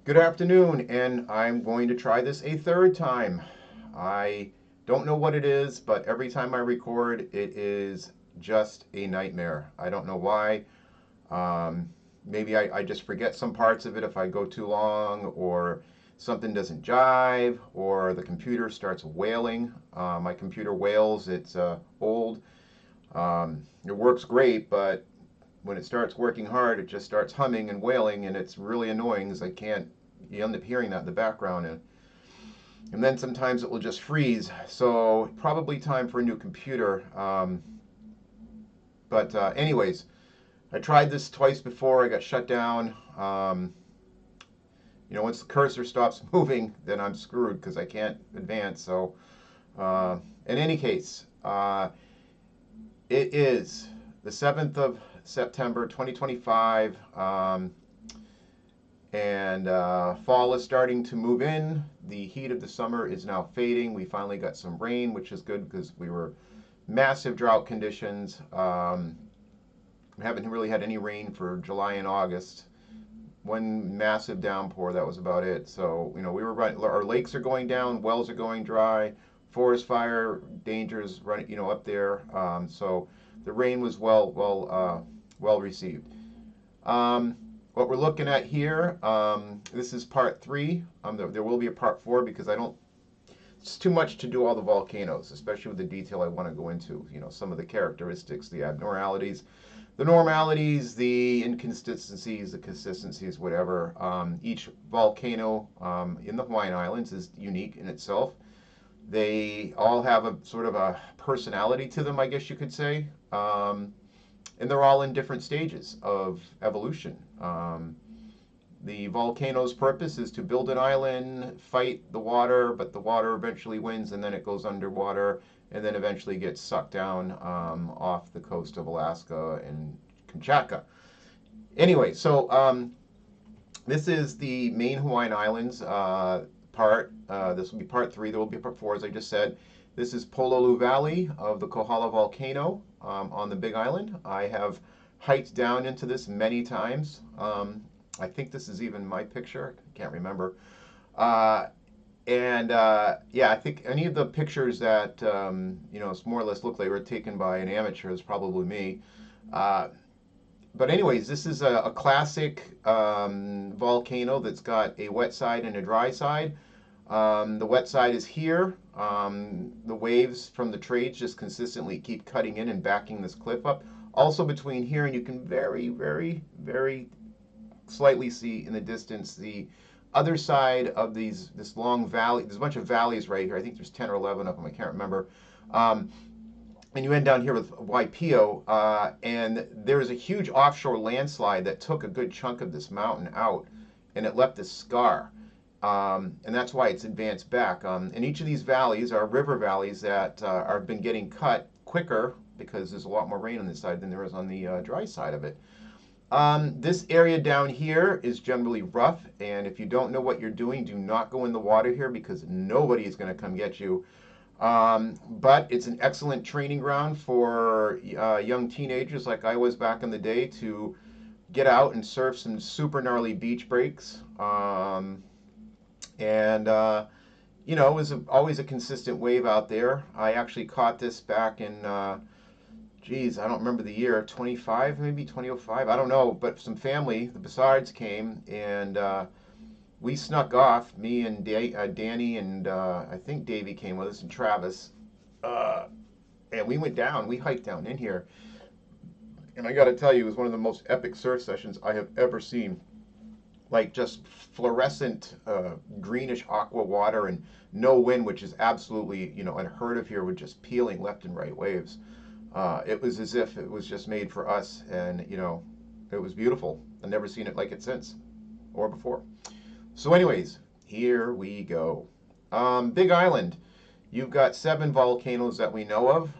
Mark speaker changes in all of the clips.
Speaker 1: Good afternoon, and I'm going to try this a third time. I don't know what it is, but every time I record, it is just a nightmare. I don't know why. Maybe I just forget some parts of it if I go too long, or something doesn't jive, or the computer starts wailing. My computer wails, it's old. It works great, but when it starts working hard, it just starts humming and wailing, and it's really annoying because I can't. You end up hearing that in the background, and then sometimes it will just freeze. So probably time for a new computer. But anyways, I tried this twice before. I got shut down. Once the cursor stops moving, then I'm screwed because I can't advance. So in any case, it is the 7th of September 2025. And fall is starting to move in. The heat of the summer is now fading. We finally got some rain, which is good because we were massive drought conditions. We haven't really had any rain for July and August. One massive downpour, that was about it. So, we were running, our lakes are going down, wells are going dry, forest fire dangers running, up there. So the rain was well received. What we're looking at here, this is part 3. There will be a part 4 because it's too much to do all the volcanoes, especially with the detail I want to go into. Some of the characteristics, the abnormalities, the normalities, the inconsistencies, the consistencies, whatever. Each volcano in the Hawaiian Islands is unique in itself. They all have a sort of a personality to them, I guess you could say. And they're all in different stages of evolution. The volcano's purpose is to build an island, fight the water, but the water eventually wins, and then it goes underwater, and then eventually gets sucked down off the coast of Alaska and Kamchatka. Anyway, so this is the main Hawaiian Islands part. This will be part 3. There will be part 4, as I just said. This is Pololu Valley of the Kohala volcano on the Big Island. I have hiked down into this many times. I think this is even my picture. I can't remember. Yeah, I think any of the pictures that it's more or less look like were taken by an amateur is probably me. But anyways, this is a classic volcano that's got a wet side and a dry side. The wet side is here. The waves from the trades just consistently keep cutting in and backing this cliff up. Also between here, and you can very, very, very slightly see in the distance the other side of this long valley. There's a bunch of valleys right here. I think there's 10 or 11 of them. I can't remember. And you end down here with Waipio, and there was a huge offshore landslide that took a good chunk of this mountain out, and it left this scar. And that's why it's advanced back. And each of these valleys are river valleys that have been getting cut quicker because there's a lot more rain on this side than there is on the dry side of it. This area down here is generally rough, and if you don't know what you're doing, do not go in the water here because nobody is going to come get you. But it's an excellent training ground for young teenagers like I was back in the day to get out and surf some super gnarly beach breaks. It was always a consistent wave out there. I actually caught this back in, I don't remember the year, 25, maybe 2005, I don't know. But some family, the Bassards, came, and we snuck off, me and Danny, and I think Davey came with us, and Travis. And we went down, we hiked down in here. And I got to tell you, it was one of the most epic surf sessions I have ever seen. Like just fluorescent greenish aqua water and no wind, which is absolutely unheard of here, with just peeling left and right waves. It was as if it was just made for us, and it was beautiful. I've never seen it like it since or before. So anyways, here we go. Big Island. You've got 7 volcanoes that we know of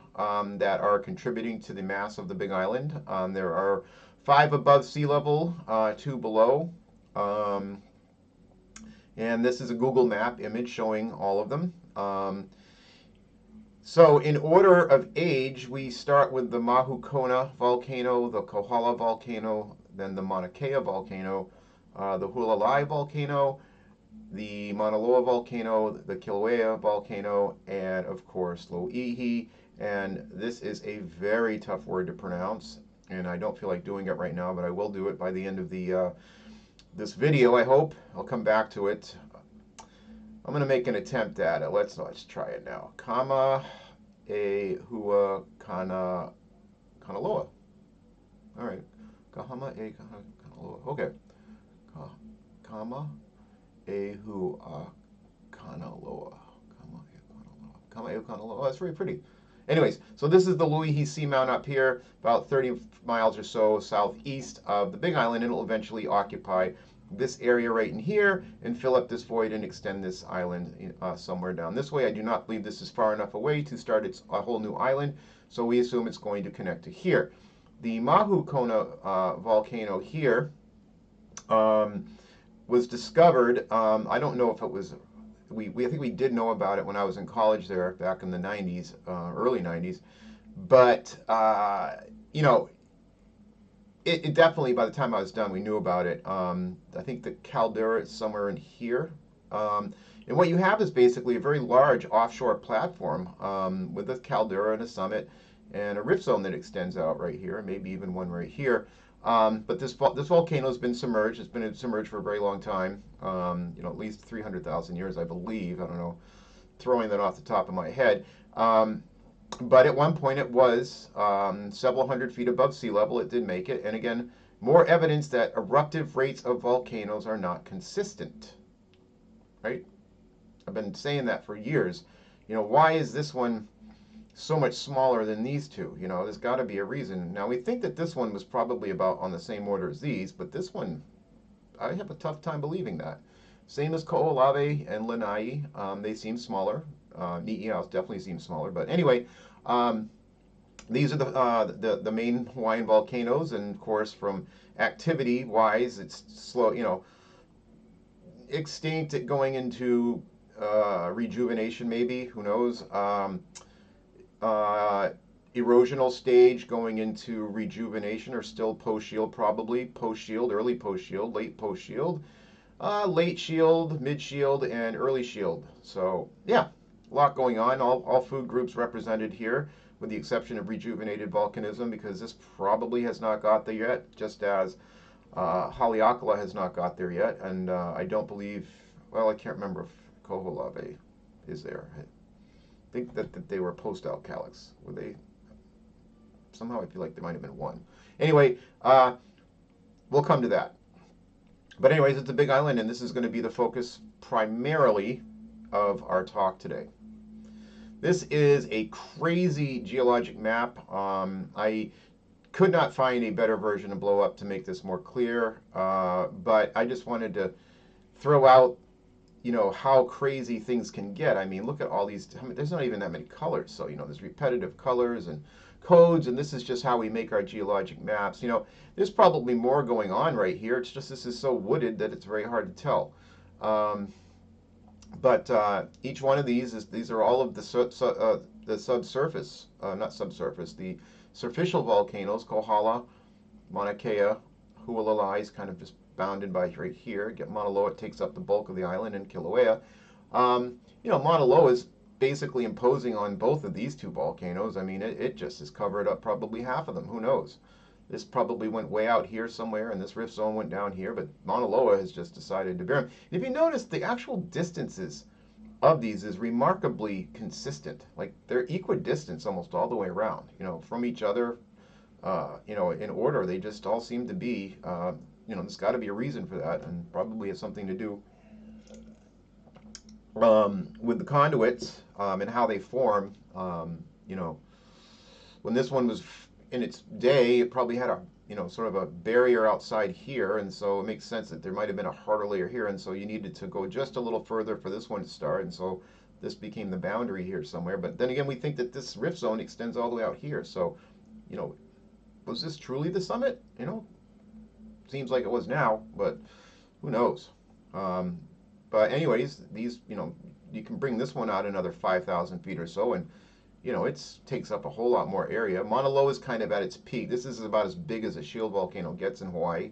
Speaker 1: that are contributing to the mass of the Big Island. There are 5 above sea level, 2 below. And this is a Google map image showing all of them. So in order of age, we start with the Mauna Kea volcano, the Kohala volcano, then the Mauna Kea volcano, the Hualalai volcano, the Mauna Loa volcano, the Kilauea volcano, and of course Loihi. And this is a very tough word to pronounce, and I don't feel like doing it right now, but I will do it by the end of the this video, I hope. I'll come back to it. I'm going to make an attempt at it. Let's try it now. Kama e hua kana loa. All right. Kahama e kana loa. Okay. Kama e hua kana loa. Kama e kana loa. Oh, that's very pretty. Anyways, so this is the Loihi Seamount up here, about 30 miles or so southeast of the Big Island, and it will eventually occupy this area right in here and fill up this void and extend this island somewhere down this way. I do not believe this is far enough away to start a whole new island, so we assume it's going to connect to here. The Mauna Kea volcano here was discovered, I don't know if it was, I think we did know about it when I was in college there back in the 90s, early 90s, but you know, it definitely, by the time I was done, we knew about it. I think the caldera is somewhere in here. And what you have is basically a very large offshore platform with a caldera and a summit and a rift zone that extends out right here, maybe even one right here. But this volcano has been submerged. It's been submerged for a very long time, you know, at least 300,000 years, I believe. I don't know, throwing that off the top of my head. But at one point it was several hundred feet above sea level. It did make it. And again, more evidence that eruptive rates of volcanoes are not consistent. Right? I've been saying that for years. You know, why is this one so much smaller than these two? You know, there's got to be a reason. Now, we think that this one was probably about on the same order as these, but this one, I have a tough time believing that. Same as Kohala and Lanai. They seem smaller. Ni'iau definitely seems smaller, but anyway, these are the main Hawaiian volcanoes, and of course, from activity-wise, it's slow. You know, extinct, going into rejuvenation, maybe. Who knows? Erosional stage, going into rejuvenation, or still post-shield, probably post-shield, early post-shield, late post-shield, late shield, mid-shield, and early shield. So yeah. A lot going on, all food groups represented here, with the exception of rejuvenated volcanism, because this probably has not got there yet, just as Haleakala has not got there yet, and I don't believe, well, I can't remember if Kohala is there. I think that they were post-alkalics. Were they? Somehow I feel like there might have been one. Anyway, we'll come to that. But anyways, it's a big island, and this is going to be the focus primarily of our talk today. This is a crazy geologic map. I could not find a better version of blow up to make this more clear, but I just wanted to throw out, you know, how crazy things can get. I mean, look at all these. I mean, there's not even that many colors, so you know, there's repetitive colors and codes, and this is just how we make our geologic maps. You know, there's probably more going on right here. It's just this is so wooded that it's very hard to tell. But each one of these are all of the subsurface, not subsurface, the superficial volcanoes. Kohala, Mauna Kea, Hualalai is kind of just bounded by right here. Get Mauna Loa, it takes up the bulk of the island, and Kilauea. You know, Mauna Loa is basically imposing on both of these two volcanoes. I mean, it just has covered up probably half of them. Who knows? This probably went way out here somewhere, and this rift zone went down here, but Mauna Loa has just decided to bear them. If you notice, the actual distances of these is remarkably consistent. Like, they're equidistant almost all the way around, you know, from each other, you know, in order. They just all seem to be, you know, there's got to be a reason for that, and probably has something to do with the conduits and how they form. You know, when this one was in its day, it probably had a, you know, sort of a barrier outside here, and so it makes sense that there might have been a harder layer here, and so you needed to go just a little further for this one to start, and so this became the boundary here somewhere. But then again, we think that this rift zone extends all the way out here, so, you know, was this truly the summit? You know, seems like it was now, but who knows? But anyways, these, you know, you can bring this one out another 5,000 feet or so, and you know, it takes up a whole lot more area. Mauna Loa is kind of at its peak. This is about as big as a shield volcano gets in Hawaii.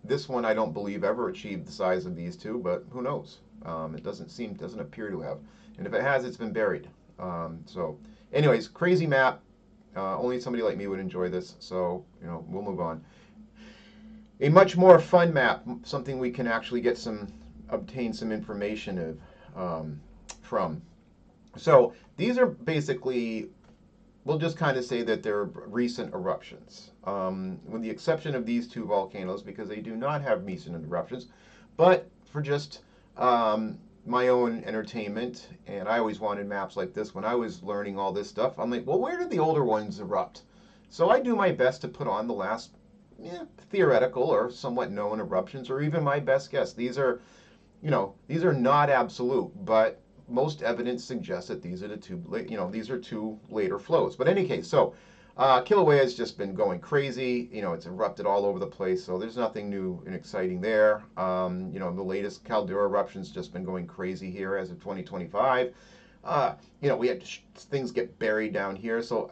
Speaker 1: This one I don't believe ever achieved the size of these two, but who knows? It doesn't appear to have. And if it has, it's been buried. So, anyways, crazy map. Only somebody like me would enjoy this. So, we'll move on. A much more fun map, something we can actually obtain some information from. So these are basically, we'll just kind of say that they're recent eruptions, with the exception of these two volcanoes because they do not have recent eruptions. But for just my own entertainment, and I always wanted maps like this when I was learning all this stuff. I'm like, well, where did the older ones erupt? So I do my best to put on the last theoretical or somewhat known eruptions, or even my best guess. These are not absolute, but most evidence suggests that these are these are two later flows. But in any case, so Kilauea has just been going crazy. It's erupted all over the place, so there's nothing new and exciting there. The latest caldera eruption's just been going crazy here as of 2025. We had things get buried down here. So,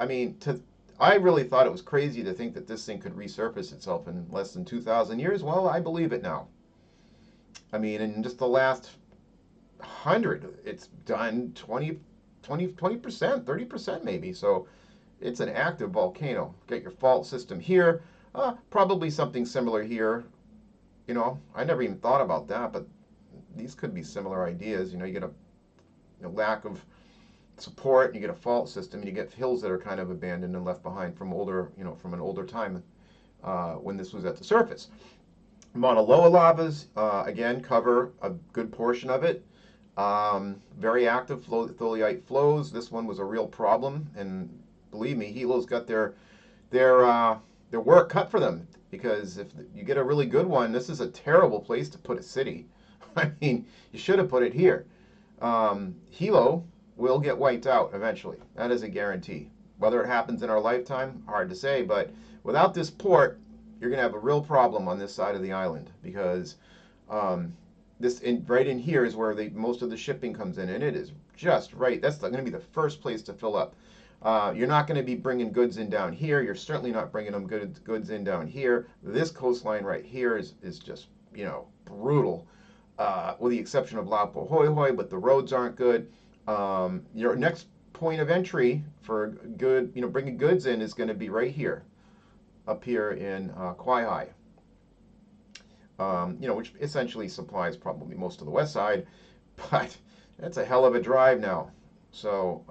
Speaker 1: I really thought it was crazy to think that this thing could resurface itself in less than 2,000 years. Well, I believe it now. In just the last 100, it's done 20%, 30% maybe. So it's an active volcano. Get your fault system here. Probably something similar here. I never even thought about that, but these could be similar ideas. You get a lack of support, and you get a fault system, and you get hills that are kind of abandoned and left behind from from an older time when this was at the surface. Mauna Loa lavas, again, cover a good portion of it. Very active tholite flows. This one was a real problem, and believe me, Hilo's got their work cut for them, because if you get a really good one, this is a terrible place to put a city. You should have put it here. Hilo will get wiped out eventually. That is a guarantee. Whether it happens in our lifetime, hard to say, but without this port, you're going to have a real problem on this side of the island, because right in here is where most of the shipping comes in, and it is just right. That's going to be the first place to fill up. You're not going to be bringing goods in down here. You're certainly not bringing them goods in down here. This coastline right here is just brutal, with the exception of Laupohoihoi, but the roads aren't good. Your next point of entry for bringing goods in is going to be right here, up here in Kawaihae, which essentially supplies probably most of the west side, but that's a hell of a drive now. So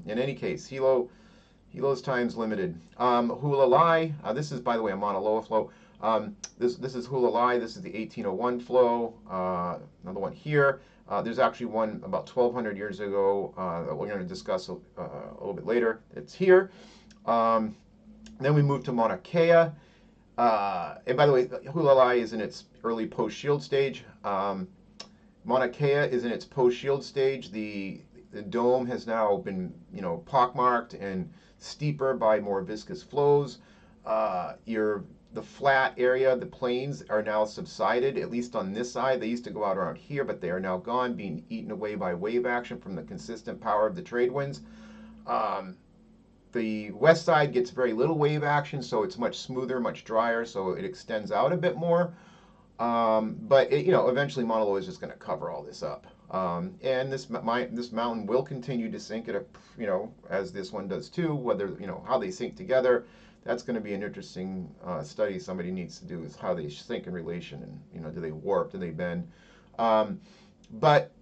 Speaker 1: in any case, Hilo's time's limited. Hualalai, this is, by the way, a Mauna Loa flow. This is Hualalai. This is the 1801 flow. Another one here. There's actually one about 1,200 years ago that we're going to discuss a little bit later. It's here. Then we move to Mauna Kea. And by the way, Hualalai is in its early post-shield stage. Mauna Kea is in its post-shield stage. The dome has now been, pockmarked and steeper by more viscous flows. The flat area, the plains, are now subsided, at least on this side. They used to go out around here, but they are now gone, being eaten away by wave action from the consistent power of the trade winds. The west side gets very little wave action, so it's much smoother, much drier, so it extends out a bit more. But eventually Mauna Loa is just going to cover all this up. And this mountain will continue to sink as this one does too. Whether how they sink together, that's going to be an interesting study somebody needs to do, is how they sink in relation, and do they warp, do they bend? But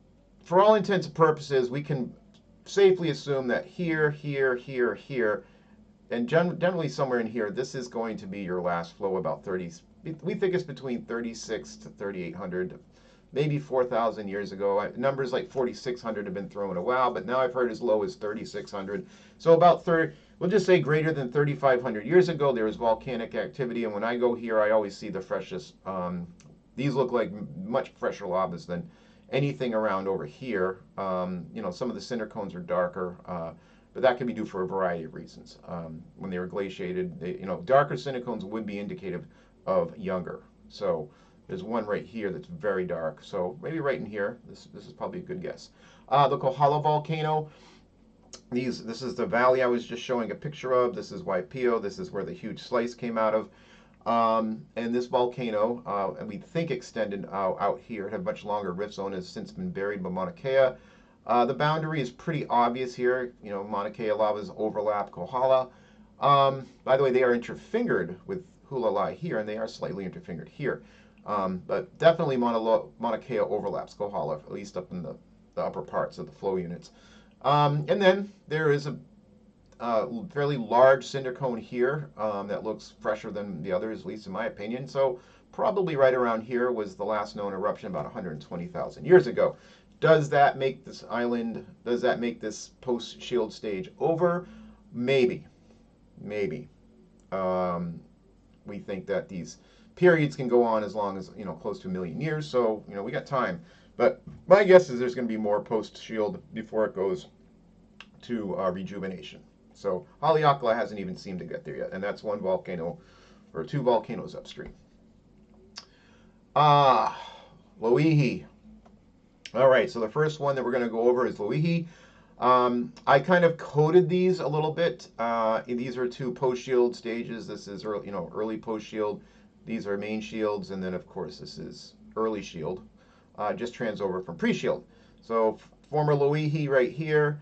Speaker 1: for all intents and purposes, we can safely assume that here, and generally somewhere in here, this is going to be your last flow. About 30. We think it's between 36 to 3,800. Maybe 4,000 years ago. Numbers like 4,600 have been thrown a while, but now I've heard as low as 3,600. So about we'll just say greater than 3,500 years ago, there was volcanic activity. And when I go here, I always see the freshest. These look like much fresher lavas than anything around over here. Some of the cinder cones are darker, but that can be due for a variety of reasons. When they were glaciated, darker cinder cones would be indicative of younger. So there's one right here that's very dark. So maybe right in here. This is probably a good guess. The Kohala volcano. This is the valley I was just showing a picture of. This is Waipio. This is where the huge slice came out of. And this volcano, and we think extended out here, it had a much longer rift zone, has since been buried by Mauna Kea. The boundary is pretty obvious here. You know, Mauna Kea lavas overlap Kohala. By the way, they are interfingered with Hualalai here, and they are slightly interfingered here. But definitely Mauna Kea overlaps Kohala, at least up in the upper parts of the flow units. And then there is a fairly large cinder cone here that looks fresher than the others, at least in my opinion. So probably right around here was the last known eruption about 120,000 years ago. Does that make this island, does that make this post-shield stage over? Maybe. Maybe. We think that these periods can go on as long as, close to 1,000,000 years. So, we got time. But my guess is there's going to be more post-shield before it goes to rejuvenation. So Haleakala hasn't even seemed to get there yet, and that's one volcano, or two volcanoes upstream. Loihi. All right, so the first one that we're going to go over is Loihi. I kind of coded these a little bit. These are two post-shield stages. This is early post-shield. These are main shields, and then of course this is early shield. Just trans over from pre-shield. So former Loihi right here,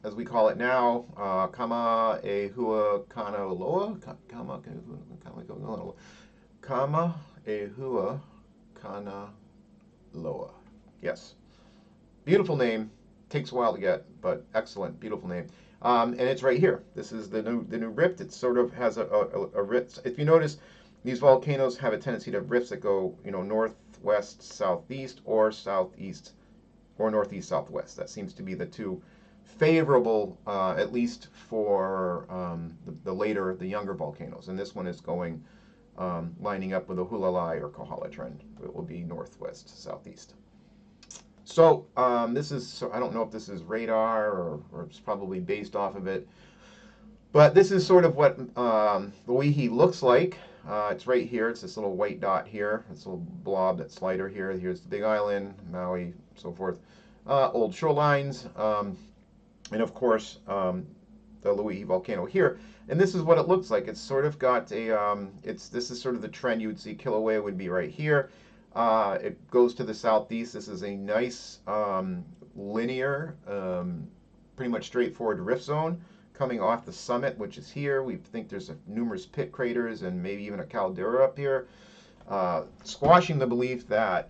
Speaker 1: as we call it now, Kama Ehua Kana Loa, Kama Ehua Kana Loa. Yes, beautiful name. Takes a while to get, but excellent, beautiful name. And it's right here. This is the new rift. It sort of has a rift. If you notice, these volcanoes have a tendency to have rifts that go, northwest, southeast, or southeast, or northeast, southwest. That seems to be the two favorable, at least for the younger volcanoes. And this one is going, lining up with a Hualalai or Kohala trend. It will be northwest, southeast. So this is, I don't know if this is radar or it's probably based off of it, but this is sort of what Loihi looks like. It's right here. It's this little white dot here. This little blob that's lighter here. Here's the Big Island, Maui, so forth. Old shorelines, and of course the Loihi volcano here. And this is what it looks like. It's sort of got a, this is sort of the trend you would see. Kilauea would be right here. It goes to the southeast. This is a nice linear, pretty much straightforward rift zone coming off the summit, which is here. We think there's numerous pit craters and maybe even a caldera up here, squashing the belief that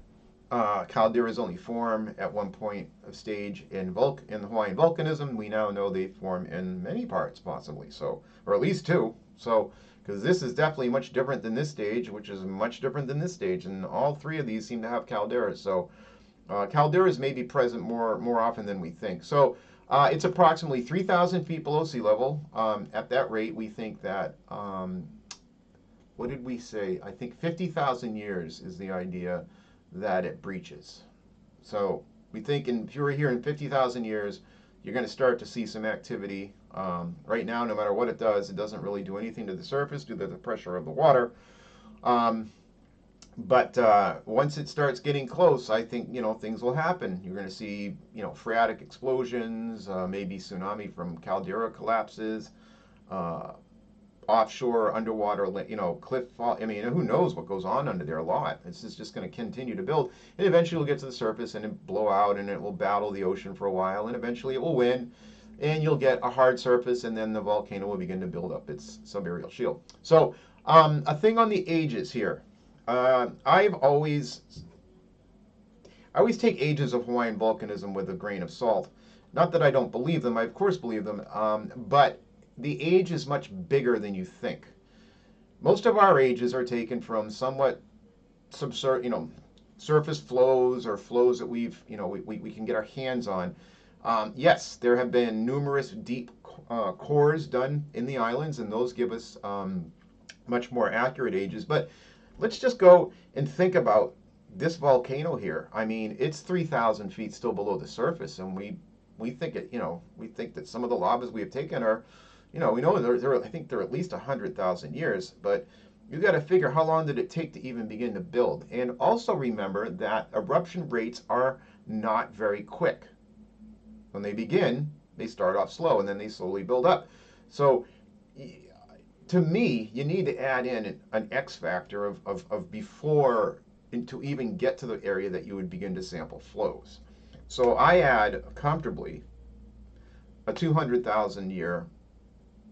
Speaker 1: calderas only form at one point of stage in the Hawaiian volcanism. We now know they form in many parts, possibly, so, or at least two. So, because this is definitely much different than this stage, which is much different than this stage, and all three of these seem to have calderas. So, calderas may be present more often than we think. So, it's approximately 3,000 feet below sea level. At that rate, we think that, what did we say? I think 50,000 years is the idea that it breaches. So we think if you were here in 50,000 years, you're going to start to see some activity. Right now, no matter what it doesn't really do anything to the surface due to the pressure of the water. But once it starts getting close, I think, things will happen. You're going to see, phreatic explosions, maybe tsunami from caldera collapses, offshore, underwater, cliff fall. I mean, who knows what goes on under there a lot. This is just going to continue to build. And eventually it'll get to the surface and it blow out and it will battle the ocean for a while. And eventually it will win. And you'll get a hard surface and then the volcano will begin to build up its subaerial shield. So a thing on the ages here. I always take ages of Hawaiian volcanism with a grain of salt. Not that I don't believe them. I, of course, believe them. But the age is much bigger than you think. Most of our ages are taken from somewhat surface flows or flows that we can get our hands on. Yes, there have been numerous deep cores done in the islands, and those give us much more accurate ages. But let's just go and think about this volcano here. I mean, it's 3,000 feet still below the surface, and we think that some of the lavas we have taken are, we know I think they're at least 100,000 years, but you got to figure how long did it take to even begin to build. And also remember that eruption rates are not very quick. When they begin, they start off slow and then they slowly build up. So to me, you need to add in an X factor of before to even get to the area that you would begin to sample flows. So I add comfortably a 200,000 year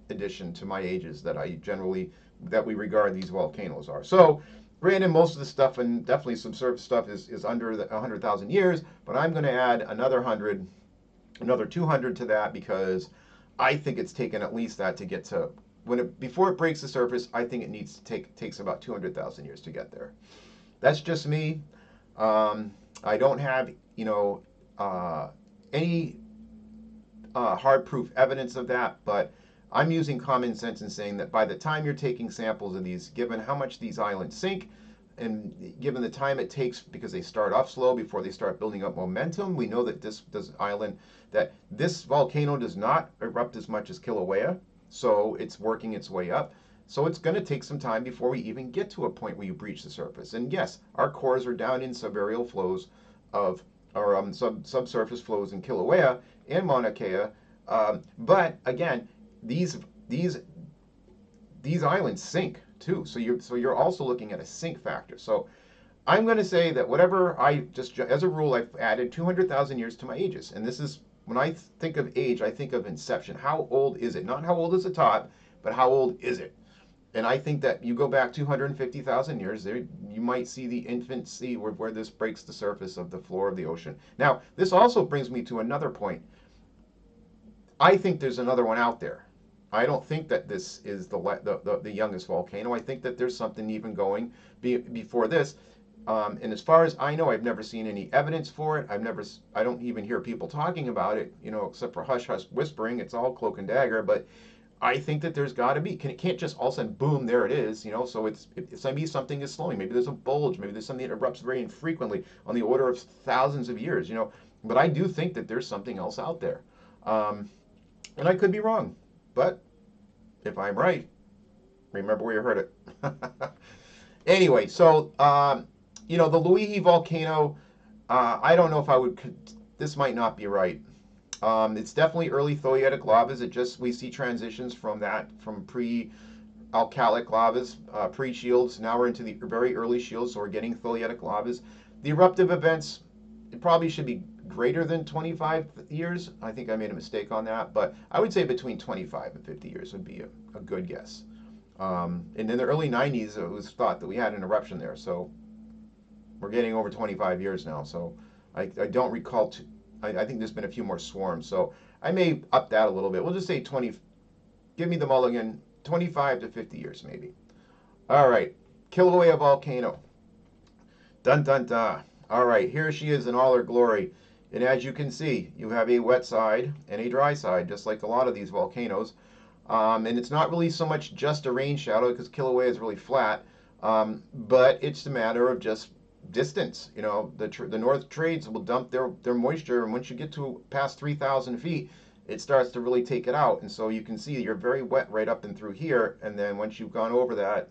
Speaker 1: addition to my ages that we regard these volcanoes are. So granted, most of the stuff and definitely some surface stuff is under the 100,000 years, but I'm going to add another 100, another 200 to that because I think it's taken at least that to get to before it breaks the surface. I think takes about 200,000 years to get there. That's just me. I don't have any hard proof evidence of that, but I'm using common sense in saying that by the time you're taking samples of these, given how much these islands sink, and given the time it takes because they start off slow before they start building up momentum, we know that this volcano does not erupt as much as Kilauea, so it's working its way up. So it's going to take some time before we even get to a point where you breach the surface. And yes, our cores are down in subaerial flows or subsurface flows in Kilauea and Mauna Kea, but again, these islands sink too. So you're also looking at a sink factor. So I'm going to say that whatever as a rule, I've added 200,000 years to my ages. And this is, when I think of age, I think of inception. How old is it? Not how old is the top, but how old is it? And I think that you go back 250,000 years, there you might see the infancy where this breaks the surface of the floor of the ocean. Now, this also brings me to another point. I think there's another one out there. I don't think that this is the youngest volcano. I think that there's something even going before this. And as far as I know, I've never seen any evidence for it. I don't even hear people talking about it, except for hush hush whispering. It's all cloak and dagger. But I think that there's got to be. It can't just all of a sudden, boom, there it is. So it's maybe something is slowing. Maybe there's a bulge. Maybe there's something that erupts very infrequently on the order of thousands of years. But I do think that there's something else out there. And I could be wrong, but if I'm right, remember where you heard it. Anyway, so the Luihi volcano, I don't know if I would. This might not be right. It's definitely early thoyatic lavas. We see transitions from pre-alkalic lavas, pre-shields. Now we're into the very early shields, so we're getting thoyatic lavas. The eruptive events, it probably should be greater than 25 years. I think I made a mistake on that, but I would say between 25 and 50 years would be a good guess. And in the early 90s, it was thought that we had an eruption there, so we're getting over 25 years now. So I don't recall. I think there's been a few more swarms, so I may up that a little bit. We'll just say 20. Give me the mulligan. 25 to 50 years, maybe. All right, Kilauea volcano. Dun dun dun. All right, here she is in all her glory. And as you can see, you have a wet side and a dry side, just like a lot of these volcanoes. And it's not really so much just a rain shadow because Kilauea is really flat, but it's a matter of just distance. The North Trades will dump their moisture, and once you get to past 3,000 feet, it starts to really take it out. And so you can see you're very wet right up and through here, and then once you've gone over that,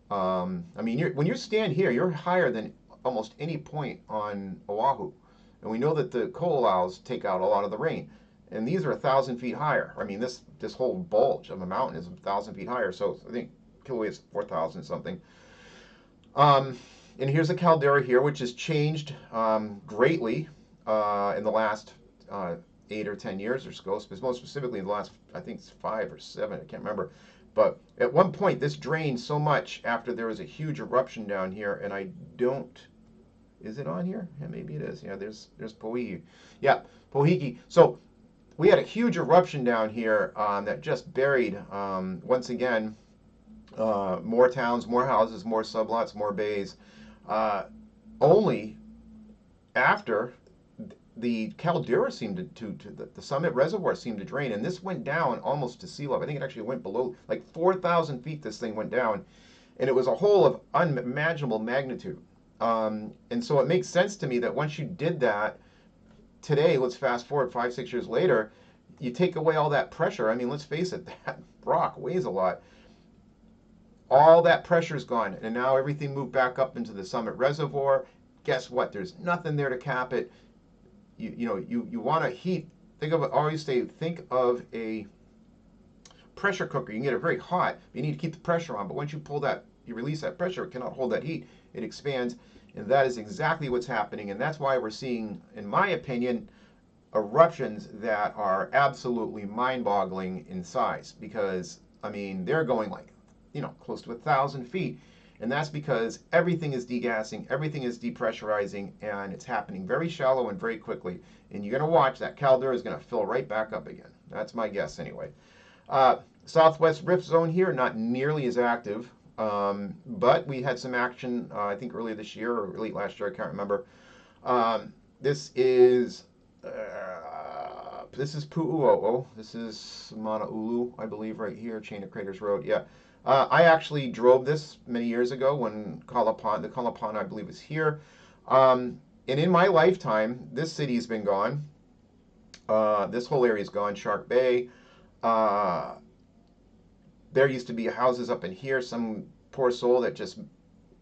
Speaker 1: when you stand here, you're higher than almost any point on Oahu. And we know that the Koholaus take out a lot of the rain. And these are 1,000 feet higher. This whole bulge of a mountain is 1,000 feet higher. So I think Kilauea is 4,000 something. And here's a caldera here, which has changed greatly in the last 8 or 10 years or so. Most specifically in the last, I think it's 5 or 7, I can't remember. But at one point, this drained so much after there was a huge eruption down here, and I don't. Is it on here? Yeah, maybe it is. Yeah, there's Pohihi. Yeah, Pohihi. So we had a huge eruption down here that just buried, once again, more towns, more houses, more sublots, more bays. Only after the caldera seemed the summit reservoir seemed to drain, and this went down almost to sea level. I think it actually went below, like 4,000 feet this thing went down, and it was a hole of unimaginable magnitude. And so it makes sense to me that once you did that, today, let's fast forward 5, 6 years later, you take away all that pressure. Let's face it, that rock weighs a lot. All that pressure is gone, and now everything moved back up into the summit reservoir. Guess what? There's nothing there to cap it. You want to heat. Think of a pressure cooker. You can get it very hot. You need to keep the pressure on. But once you pull that, you release that pressure, it cannot hold that heat. It expands. And that is exactly what's happening. And that's why we're seeing, in my opinion, eruptions that are absolutely mind-boggling in size. Because, I mean, they're going like, close to 1,000 feet. And that's because everything is degassing, everything is depressurizing, and it's happening very shallow and very quickly. And you're going to watch that caldera is going to fill right back up again. That's my guess anyway. Southwest Rift Zone here, not nearly as active, but we had some action, I think earlier this year or late last year, I can't remember. This is Pu'uo'o. This is Mauna Ulu, I believe, right here, Chain of Craters Road. Yeah. I actually drove this many years ago when the Kohala Pond, I believe, is here. And in my lifetime, this city's been gone. This whole area's gone. Shark Bay. There used to be houses up in here. Some poor soul that just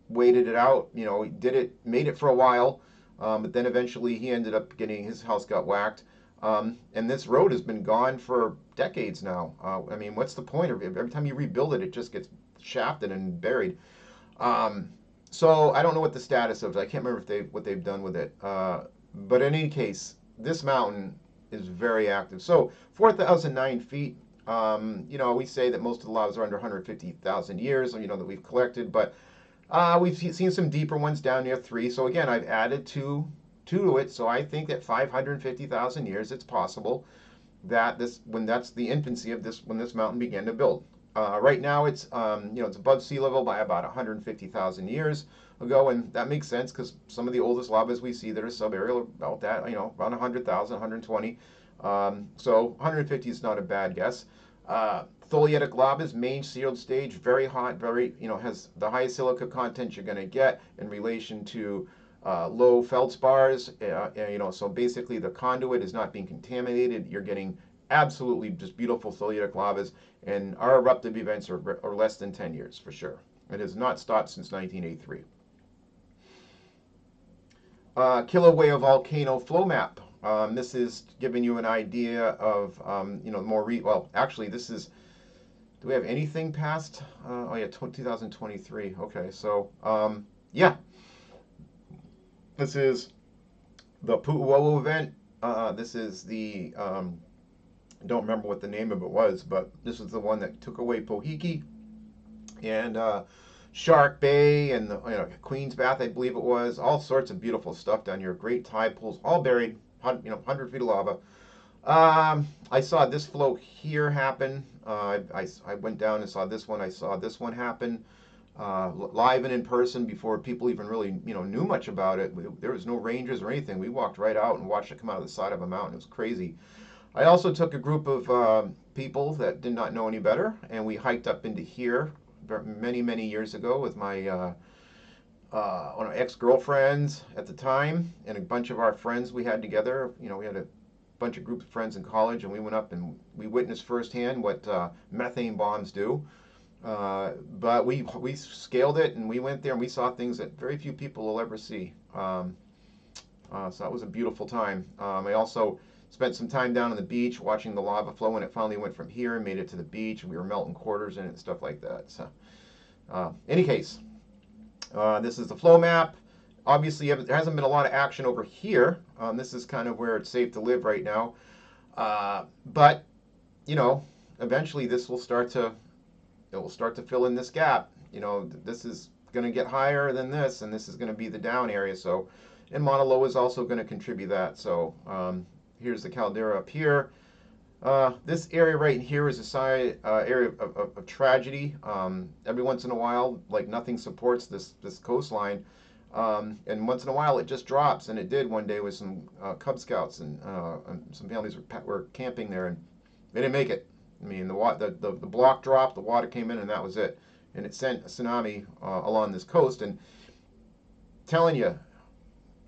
Speaker 1: waited it out. Made it for a while, but then eventually he ended up getting his house got whacked. And this road has been gone for decades now. I mean, what's the point of it? Every time you rebuild it, it just gets shafted and buried. So I don't know what the status of it. I can't remember what they've done with it. But in any case, this mountain is very active. So 4,009 feet. We say that most of the lavas are under 150,000 years. That we've collected, but we've seen some deeper ones down near 3. So again, I've added two to it. So I think that 550,000 years, it's possible that when that's the infancy of when this mountain began to build. Right now, it's it's above sea level by about 150,000 years ago, and that makes sense because some of the oldest lavas we see that are subaerial about that, around 100,000, 120. So 150 is not a bad guess. Tholeiitic lavas, main sealed stage, very hot, very has the highest silica content you're going to get in relation to low feldspars. So basically the conduit is not being contaminated. You're getting absolutely just beautiful tholeiitic lavas, and our eruptive events are less than 10 years for sure. It has not stopped since 1983. Kilauea volcano flow map. This is giving you an idea of well, actually this is, do we have anything past 2023? Okay, so yeah, this is the Pu'uo'o event. This is the I don't remember what the name of it was, but this is the one that took away Pohiki and Shark Bay and the Queen's Bath, I believe it was. All sorts of beautiful stuff down here. Great tide pools, all buried, 100 feet of lava. I saw this flow here happen. I went down and saw this one. I saw this one happen live and in person before people even really knew much about it. There was no rangers or anything. We walked right out and watched it come out of the side of a mountain. It was crazy. I also took a group of people that did not know any better, and we hiked up into here many years ago with my one of my ex-girlfriends at the time and a bunch of our friends we had together. We had a bunch of groups of friends in college, and we went up and we witnessed firsthand what methane bombs do. But we scaled it, and we went there and we saw things that very few people will ever see. So that was a beautiful time. I also spent some time down on the beach watching the lava flow when it finally went from here and made it to the beach, and we were melting quarters in it and stuff like that. So, any case, this is the flow map. Obviously, there hasn't been a lot of action over here. This is kind of where it's safe to live right now. But eventually this will start to fill in this gap. This is going to get higher than this, and this is going to be the down area. So, and Mauna Loa is also going to contribute that. So. Here's the caldera up here. This area right here is a side area of tragedy. Every once in a while, like nothing supports this coastline, and once in a while it just drops. And it did one day with some Cub Scouts and some families were camping there, and they didn't make it. I mean, the block dropped, the water came in, and that was it. And it sent a tsunami along this coast. And telling you,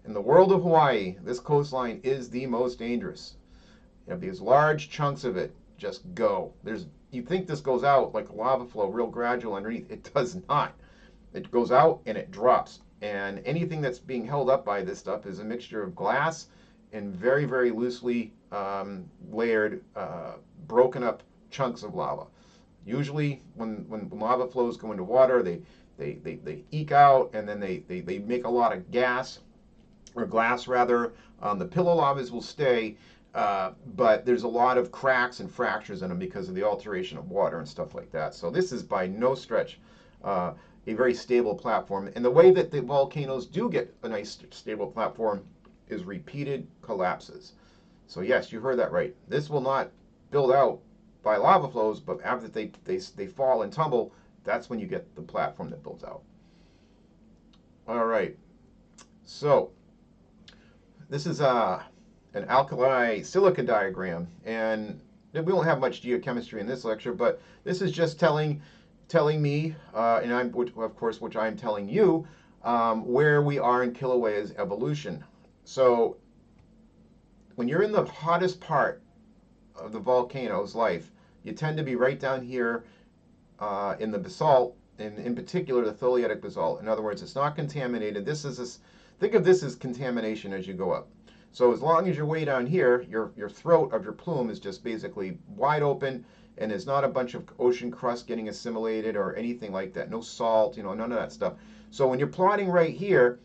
Speaker 1: in the world of Hawaii, this coastline is the most dangerous. You have these large chunks of it just go. You think this goes out like a lava flow, real gradual underneath. It does not. It goes out and it drops. And anything that's being held up by this stuff is a mixture of glass and very loosely layered, broken up chunks of lava. Usually, when lava flows go into water, they eke out, and then they make a lot of gas, or glass rather. The pillow lavas will stay, but there's a lot of cracks and fractures in them because of the alteration of water and stuff like that. So this is by no stretch a very stable platform. And the way that the volcanoes do get a nice stable platform is repeated collapses. So yes, you heard that right. This will not build out by lava flows, but after they fall and tumble, that's when you get the platform that builds out. All right. So this is an alkali silica diagram, and we won't have much geochemistry in this lecture, but this is just telling me, and of course, which I'm telling you, where we are in Kilauea's evolution. So when you're in the hottest part of the volcano's life, you tend to be right down here in the basalt, and in particular the tholeiitic basalt. In other words, it's not contaminated. Think of this as contamination as you go up. So as long as you're way down here, your throat of your plume is just basically wide open, and there's not a bunch of ocean crust getting assimilated or anything like that. No salt, none of that stuff. So when you're plotting right here,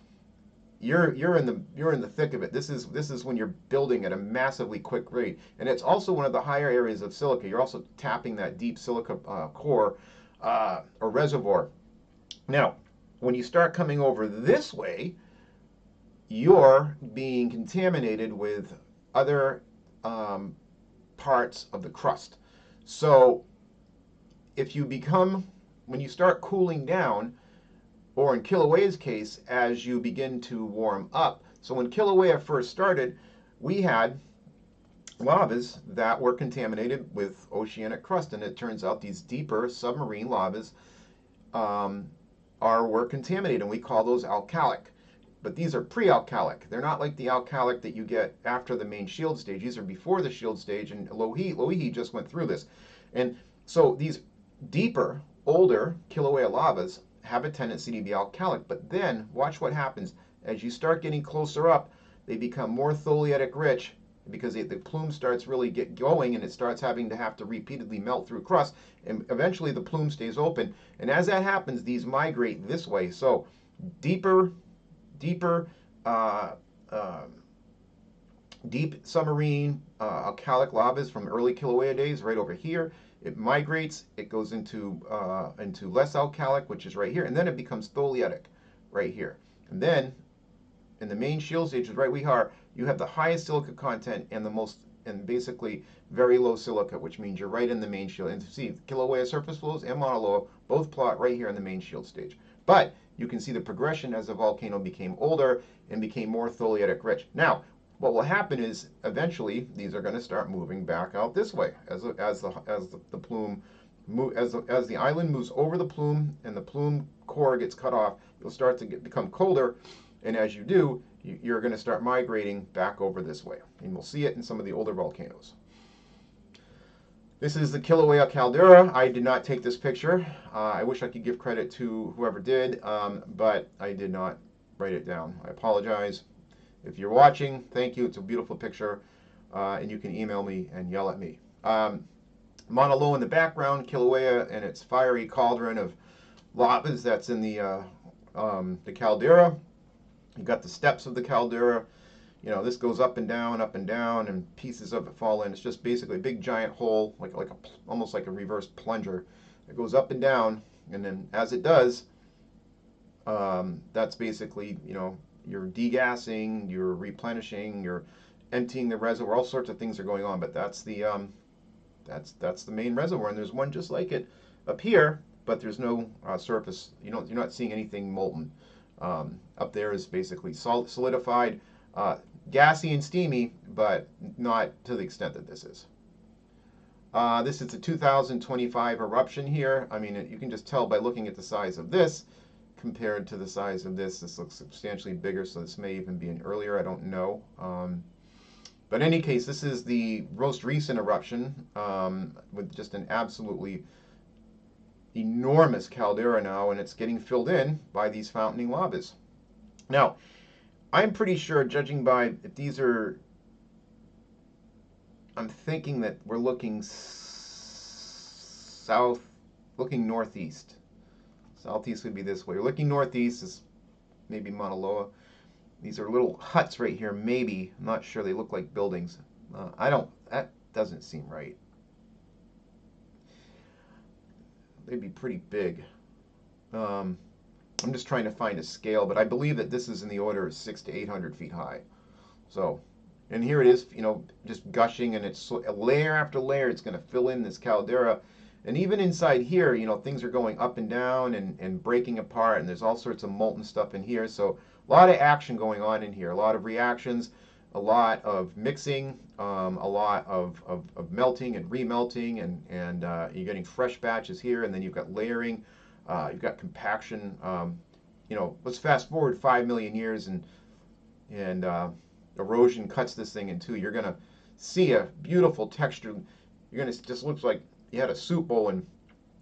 Speaker 1: you're in the thick of it. This is when you're building at a massively quick rate, and it's also one of the higher areas of silica. You're also tapping that deep silica core or reservoir. Now, when you start coming over this way, you're being contaminated with other parts of the crust. So when you start cooling down, or in Kilauea's case, as you begin to warm up. So when Kilauea first started, we had lavas that were contaminated with oceanic crust, and it turns out these deeper submarine lavas were contaminated, and we call those alkalic. But these are pre-alkalic. They're not like the alkalic that you get after the main shield stage. These are before the shield stage, and Loihi just went through this. And so these deeper, older Kilauea lavas have a tendency to be alkalic, but then watch what happens. As you start getting closer up, they become more tholeiitic rich because the plume starts really get going, and it starts having to repeatedly melt through crust, and eventually the plume stays open. And as that happens, these migrate this way. So deeper deep submarine alkalic lavas from early Kilauea days right over here. It migrates, it goes into less alkalic, which is right here, and then it becomes tholeiitic right here. And then in the main shield stage, right we are, you have the highest silica content and basically very low silica, which means you're right in the main shield. And see, Kilauea surface flows and Mauna Loa both plot right here in the main shield stage. But you can see the progression as the volcano became older and became more tholeiitic rich. Now, what will happen is eventually these are going to start moving back out this way as the island moves over the plume and the plume core gets cut off. You'll start to become colder, and as you do, you're going to start migrating back over this way, and we'll see it in some of the older volcanoes. This is the Kilauea caldera. I did not take this picture. I wish I could give credit to whoever did, but I did not write it down. I apologize. If you're watching, thank you. It's a beautiful picture, and you can email me and yell at me. Mauna Loa in the background, Kilauea and its fiery cauldron of lavas that's in the caldera. You've got the steps of the caldera. This goes up and down, and pieces of it fall in. It's just basically a big giant hole, almost like a reverse plunger. It goes up and down, and then as it does, that's basically, you're degassing, you're replenishing, you're emptying the reservoir. All sorts of things are going on, but that's the main reservoir, and there's one just like it up here, but there's no surface. You're not seeing anything molten. Up there is basically solidified. Gassy and steamy, but not to the extent that this is. This is a 2025 eruption here. I mean, you can just tell by looking at the size of this compared to the size of this. This looks substantially bigger, so this may even be an earlier, I don't know. But in any case, this is the most recent eruption with just an absolutely enormous caldera now, and it's getting filled in by these fountaining lavas. Now, I'm pretty sure, judging by if these are, I'm thinking that we're looking south looking northeast. Southeast would be this way. Looking northeast is maybe Mauna Loa. These are little huts right here, maybe. I'm not sure. They look like buildings. That doesn't seem right. They'd be pretty big. I'm just trying to find a scale, but I believe that this is in the order of 600 to 800 feet high. So, and here it is, just gushing, and it's layer after layer. It's going to fill in this caldera. And even inside here, things are going up and down and breaking apart, and there's all sorts of molten stuff in here. So a lot of action going on in here, a lot of reactions, a lot of mixing, a lot of melting and remelting, and you're getting fresh batches here, and then you've got layering, you've got compaction. Let's fast forward 5 million years, and erosion cuts this thing in two. You're going to see a beautiful texture. You're going to just looks like you had a soup bowl and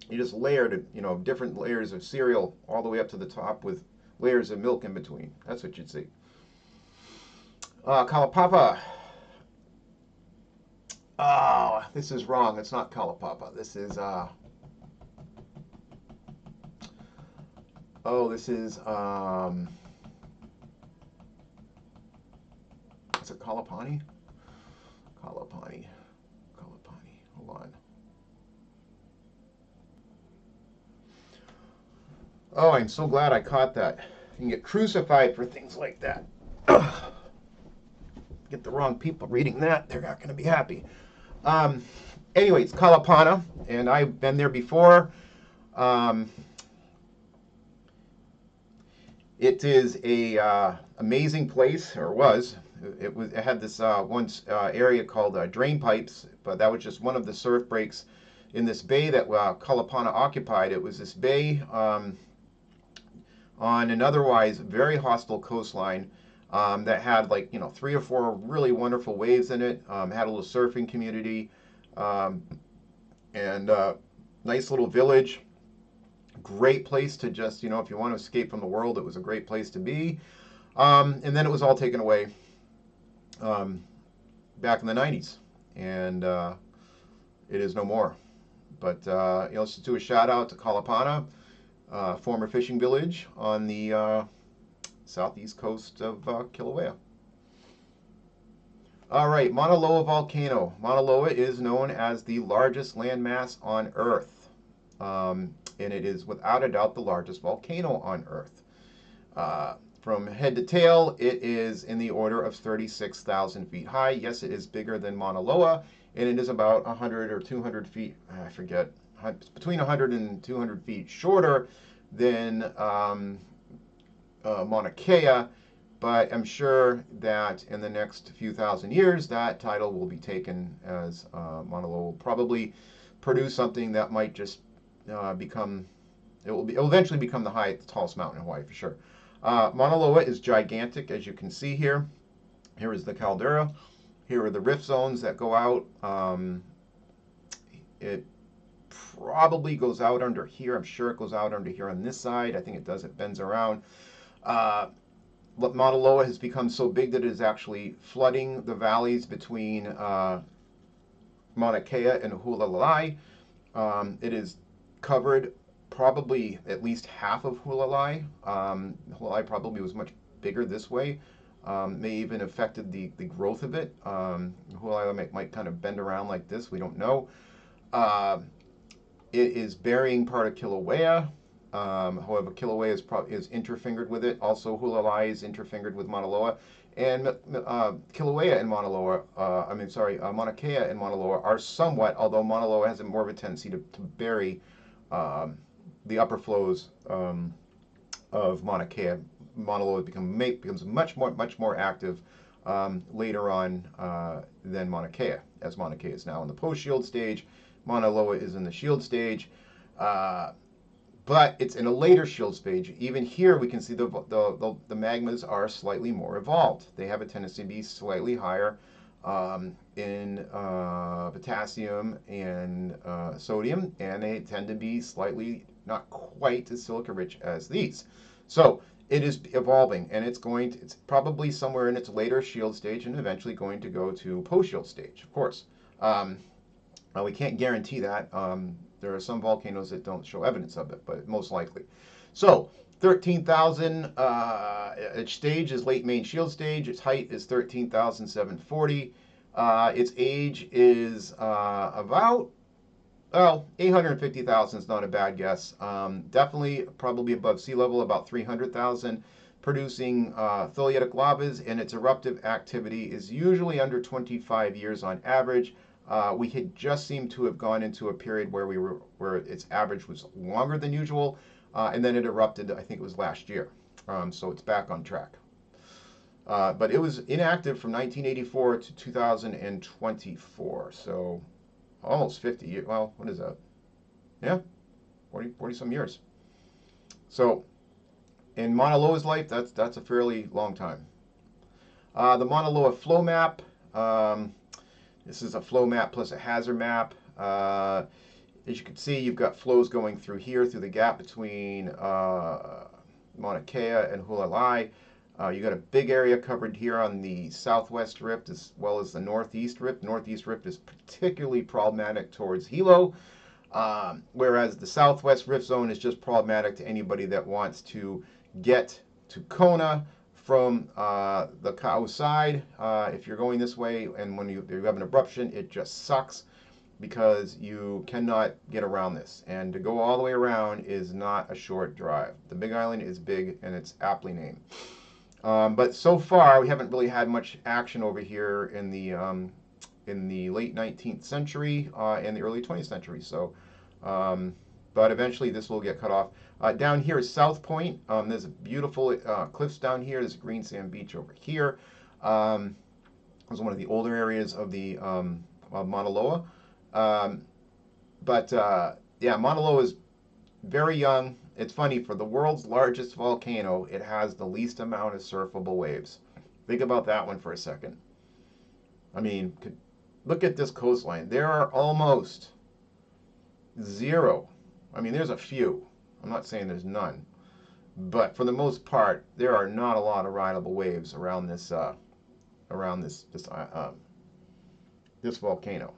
Speaker 1: you just layered, different layers of cereal all the way up to the top with layers of milk in between. That's what you'd see. Kalapapa. Oh, this is wrong. It's not Kalapapa. This is, is it Kalapani? Kalapani. Hold on. Oh, I'm so glad I caught that. You can get crucified for things like that. Ugh. Get the wrong people reading that, they're not going to be happy. Anyway, it's Kalapana, and I've been there before. It is a amazing place, or was. It had this one area called drain pipes, but that was just one of the surf breaks in this bay that Kalapana occupied. It was this bay on an otherwise very hostile coastline that had 3 or 4 really wonderful waves in it, had a little surfing community, and nice little village. Great place to just, if you want to escape from the world, it was a great place to be. And then it was all taken away back in the 90s, and it is no more. But let's just do a shout out to Kalapana, former fishing village on the southeast coast of Kilauea. All right, Mauna Loa volcano. Mauna Loa is known as the largest landmass on Earth, and it is without a doubt the largest volcano on Earth. From head to tail, it is in the order of 36,000 feet high. Yes, it is bigger than Mauna Loa, and it is about 100 or 200 feet, I forget, between 100 and 200 feet shorter than Mauna Kea, but I'm sure that in the next few thousand years that title will be taken, as Mauna Loa will probably produce something that might just become, it will eventually become the tallest mountain in Hawaii for sure. Mauna Loa is gigantic, as you can see here. Here is the caldera. Here are the rift zones that go out. It probably goes out under here. I'm sure it goes out under here on this side. I think it does. It bends around. Mauna Loa has become so big that it is actually flooding the valleys between Mauna Kea and Hualalai. It is covered probably at least half of Hualalai. Hualalai probably was much bigger this way. May even affected the growth of it. Hualalai might kind of bend around like this. We don't know. It is burying part of Kilauea. However, Kilauea is interfingered with it. Also, Hualalai is interfingered with Mauna Loa. And Kilauea and Mauna Loa, Mauna Kea and Mauna Loa are somewhat, although Mauna Loa has more of a tendency to bury the upper flows of Mauna Kea. Mauna Loa becomes much more active later on than Mauna Kea, as Mauna Kea is now in the post-shield stage. Mauna Loa is in the shield stage, but it's in a later shield stage. Even here, we can see the magmas are slightly more evolved. They have a tendency to be slightly higher in potassium and sodium, and they tend to be slightly not quite as silica-rich as these. So it is evolving, and it's probably somewhere in its later shield stage, and eventually going to go to post-shield stage, of course. We can't guarantee that. There are some volcanoes that don't show evidence of it, but most likely. So 13,000, its stage is late main shield stage. Its height is 13,740. Its age is about, well, 850,000 is not a bad guess. Definitely probably above sea level, about 300,000, producing tholeiitic lavas, and its eruptive activity is usually under 25 years on average. We had just seemed to have gone into a period where its average was longer than usual, and then it erupted. I think it was last year, so it's back on track. But it was inactive from 1984 to 2024, so almost 50 years. Well, what is that? Yeah, 40 some years. So in Mauna Loa's life, that's a fairly long time. The Mauna Loa flow map. This is a flow map plus a hazard map. As you can see, you've got flows going through here, through the gap between Mauna Kea and Hualalai. You got a big area covered here on the southwest rift as well as the northeast rift. Northeast rift is particularly problematic towards Hilo, whereas the southwest rift zone is just problematic to anybody that wants to get to Kona from the Kau side. If you're going this way and when you have an eruption, it just sucks because you cannot get around this. And to go all the way around is not a short drive. The Big Island is big and it's aptly named. But so far, we haven't really had much action over here in the late 19th century and the early 20th century. So, but eventually this will get cut off. Down here is South Point. There's beautiful cliffs down here. There's a green sand beach over here. It was one of the older areas of the Mauna Loa. Yeah, Mauna Loa is very young. It's funny, for the world's largest volcano, it has the least amount of surfable waves. Think about that one for a second. I mean, look at this coastline. There are almost zero. I mean, there's a few. I'm not saying there's none. But for the most part, there are not a lot of rideable waves around this this volcano.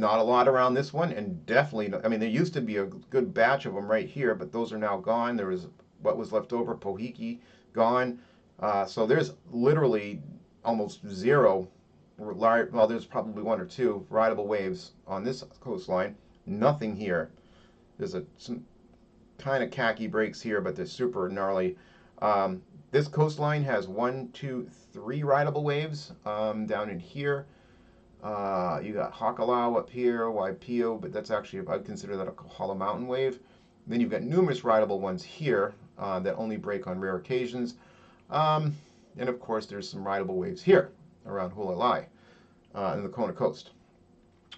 Speaker 1: Not a lot around this one, and definitely, I mean, there used to be a good batch of them right here, but those are now gone. There was what was left over, Pohiki, gone. So there's literally almost zero, well, there's probably one or two rideable waves on this coastline. Nothing here. There's some kind of khaki breaks here, but they're super gnarly. This coastline has 1, 2, 3 rideable waves down in here. You got Haleakala up here, Waipio, but that's actually, I'd consider that a Kohala mountain wave. Then you've got numerous rideable ones here that only break on rare occasions. And of course, there's some rideable waves here around Hualalai and the Kona coast.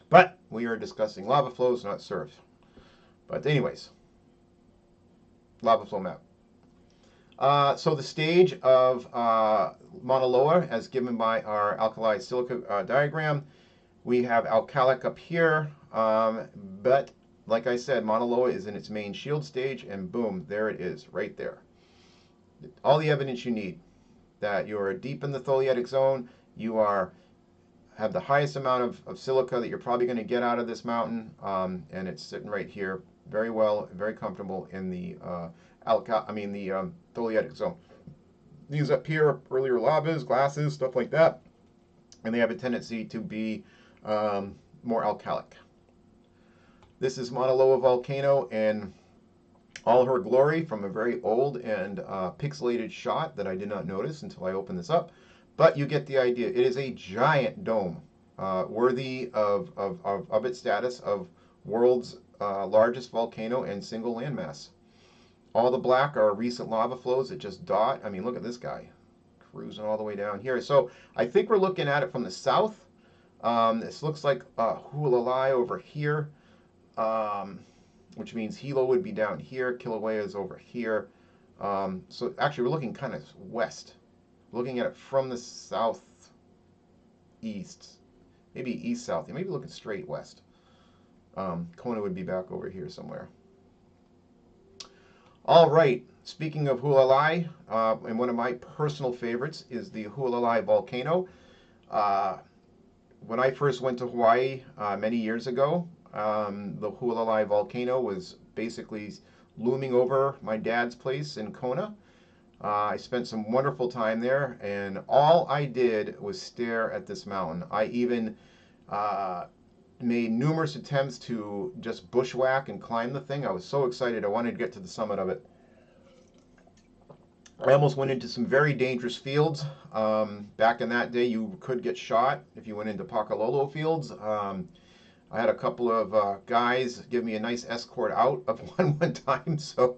Speaker 1: But we are discussing lava flows, not surf. But anyways, lava flow map. So the stage of Mauna Loa, as given by our alkali silica diagram, we have alkalic up here, but like I said, Mauna Loa is in its main shield stage, and boom, there it is, right there. All the evidence you need that you are deep in the tholeiitic zone, you have the highest amount of silica that you're probably going to get out of this mountain, and it's sitting right here, very well, very comfortable in the tholeiitic zone. These up here are earlier lavas, glasses, stuff like that, and they have a tendency to be more alkalic. This is Mauna Loa volcano in all her glory from a very old and pixelated shot that I did not notice until I opened this up. But you get the idea. It is a giant dome, worthy of its status of world's largest volcano and single landmass. All the black are recent lava flows that just dot. I mean, look at this guy cruising all the way down here. So I think we're looking at it from the south. This looks like Hualalai over here, which means Hilo would be down here. Kilauea is over here. So actually, we're looking kind of west. Looking at it from the southeast, maybe east-south. Maybe looking straight west. Kona would be back over here somewhere. All right, speaking of Hualalai, and one of my personal favorites is the Hualalai volcano. when I first went to Hawaii many years ago, the Hualalai volcano was basically looming over my dad's place in Kona. I spent some wonderful time there, and all I did was stare at this mountain. I even uh, made numerous attempts to just bushwhack and climb the thing. I was so excited. I wanted to get to the summit of it. I almost went into some very dangerous fields. Back in that day, you could get shot if you went into Pakalolo fields. I had a couple of guys give me a nice escort out of one time. So,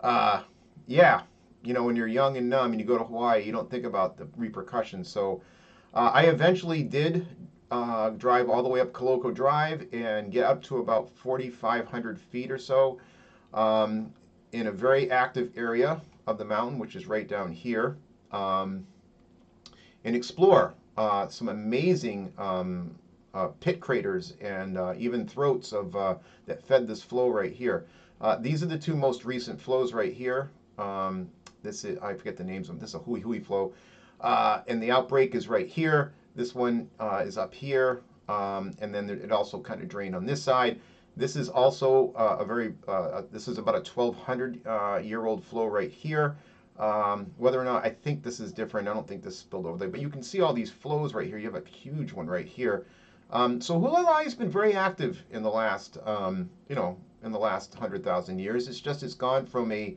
Speaker 1: uh, yeah, when you're young and numb and you go to Hawaii, you don't think about the repercussions. So, I eventually did drive all the way up Koloko Drive and get up to about 4,500 feet or so um, in a very active area of the mountain, which is right down here, and explore some amazing pit craters and even throats of that fed this flow right here. These are the two most recent flows right here. This is, I forget the names of them. This is a Hui Hui flow. And the outbreak is right here. This one is up here. And then it also kind of drained on this side. This is also this is about a 1,200 year old flow right here. Whether or not I think this is different, I don't think this spilled over there. But you can see all these flows right here. You have a huge one right here. So Hualalai has been very active in the last, in the last 100,000 years. It's gone from a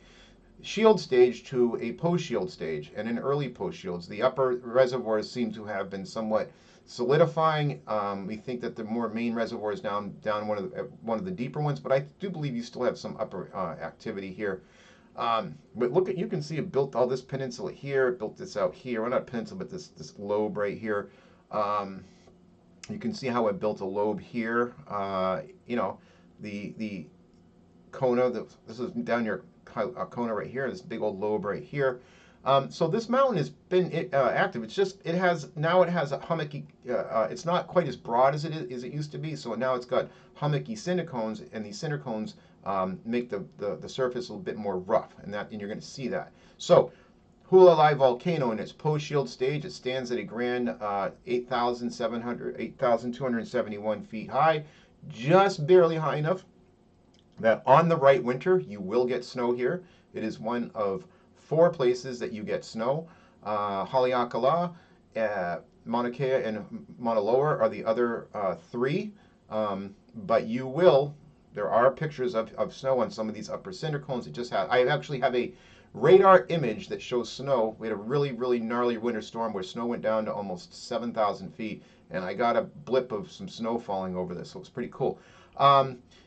Speaker 1: shield stage to a post-shield stage, and in early post-shields, the upper reservoirs seem to have been somewhat solidifying. We think that the more main reservoirs down one of the deeper ones, but I do believe you still have some upper activity here. But look at, you can see it built all this peninsula here, it built this out here. Well, not a peninsula, but this lobe right here. You can see how it built a lobe here. The Kona. This is down near Kona right here. This big old lobe right here. So this mountain has been active. It's just it has a hummocky. It's not quite as broad as it used to be. So now it's got hummocky cinecones, and these cinecones make the surface a little bit more rough, and you're going to see that. So Hualalai volcano in its post-shield stage, it stands at a grand 8,271 feet high, just barely high enough that on the right winter you will get snow here. It is one of 4 places that you get snow. Haleakala, Mauna Kea, and Mauna Loa are the other 3. But there are pictures of snow on some of these upper cinder cones. I actually have a radar image that shows snow. We had a really, really gnarly winter storm where snow went down to almost 7,000 feet, and I got a blip of some snow falling over this, so it was pretty cool.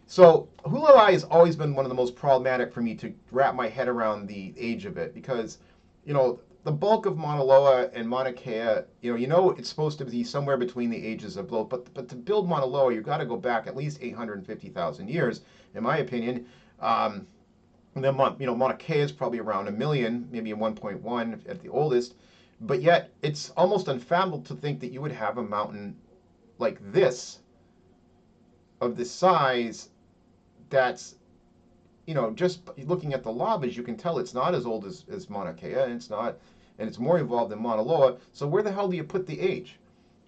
Speaker 1: So Hualalai has always been one of the most problematic for me to wrap my head around the age of it, because, the bulk of Mauna Loa and Mauna Kea, it's supposed to be somewhere between the ages of both, but to build Mauna Loa, you've got to go back at least 850,000 years, in my opinion. And then, Mauna Kea is probably around 1 million, maybe 1.1 at the oldest, but yet it's almost unfathomable to think that you would have a mountain like this, of this size, that's, just looking at the lavas, you can tell it's not as old as Mauna Kea, and it's more evolved than Mauna Loa. So where the hell do you put the age?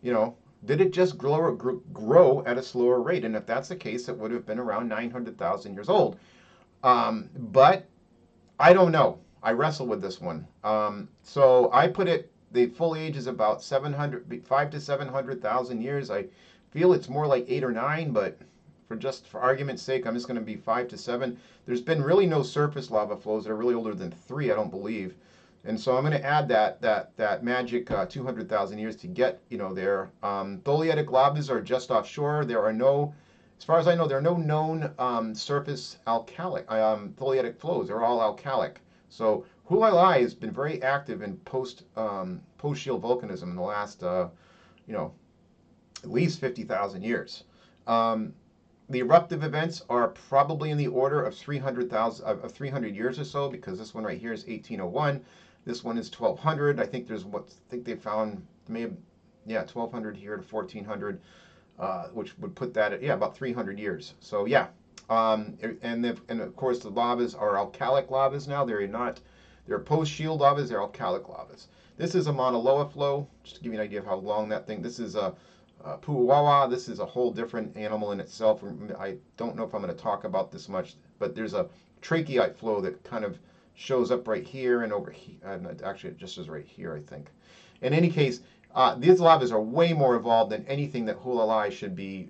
Speaker 1: Did it just grow at a slower rate? And if that's the case, it would have been around 900,000 years old. But I don't know. I wrestle with this one. So I put the full age is about 5 to 700,000 years. I feel it's more like 8 or 9, but for argument's sake, I'm just going to be 5 to 7. There's been really no surface lava flows that are really older than 3, I don't believe. And so I'm going to add that magic 200,000 years to get there. Tholeiitic lavas are just offshore. There are no, as far as I know, there are no known surface alkalic tholeiitic flows. They're all alkalic. So Hualalai has been very active in post-shield volcanism in the last at least 50,000 years. The eruptive events are probably in the order of 300 years or so, because this one right here is 1801. This one is 1200. I think they found 1200 here to 1400, which would put that at about 300 years. So yeah, and of course the lavas are alkalic lavas now. They're post-shield lavas. They're alkalic lavas. This is a Mauna Loa flow, just to give you an idea of how long that thing. This is Puuwawa, this is a whole different animal in itself. I don't know if I'm going to talk about this much, but there's a tracheite flow that kind of shows up right here and over here. Actually, it just is right here, I think. In any case, these lavas are way more evolved than anything that Hualalai should be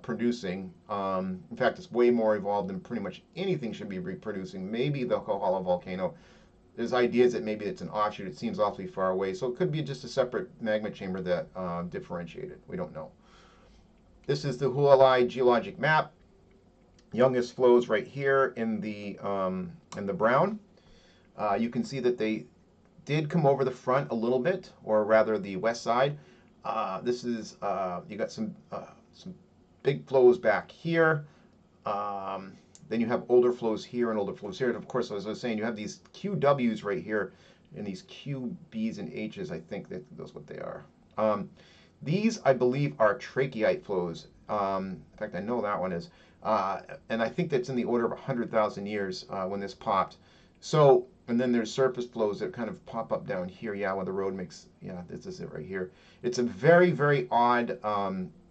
Speaker 1: producing. In fact, it's way more evolved than pretty much anything should be reproducing. Maybe the Kohala volcano. There's ideas that maybe it's an offshoot. It seems awfully far away. So it could be just a separate magma chamber that differentiated. We don't know. This is the Hualalai geologic map. Youngest flows right here in the brown. You can see that they did come over the front a little bit, or rather the west side. This is, you got some big flows back here. Then you have older flows here and older flows here. And of course, as I was saying, you have these QWs right here and these QBs and H's. I think that those what they are. These, I believe, are tracheite flows. In fact, I know that one is. And I think that's in the order of 100,000 years when this popped. So, and then there's surface flows that kind of pop up down here. Yeah, where the road makes, yeah, this is it right here. It's a very, very odd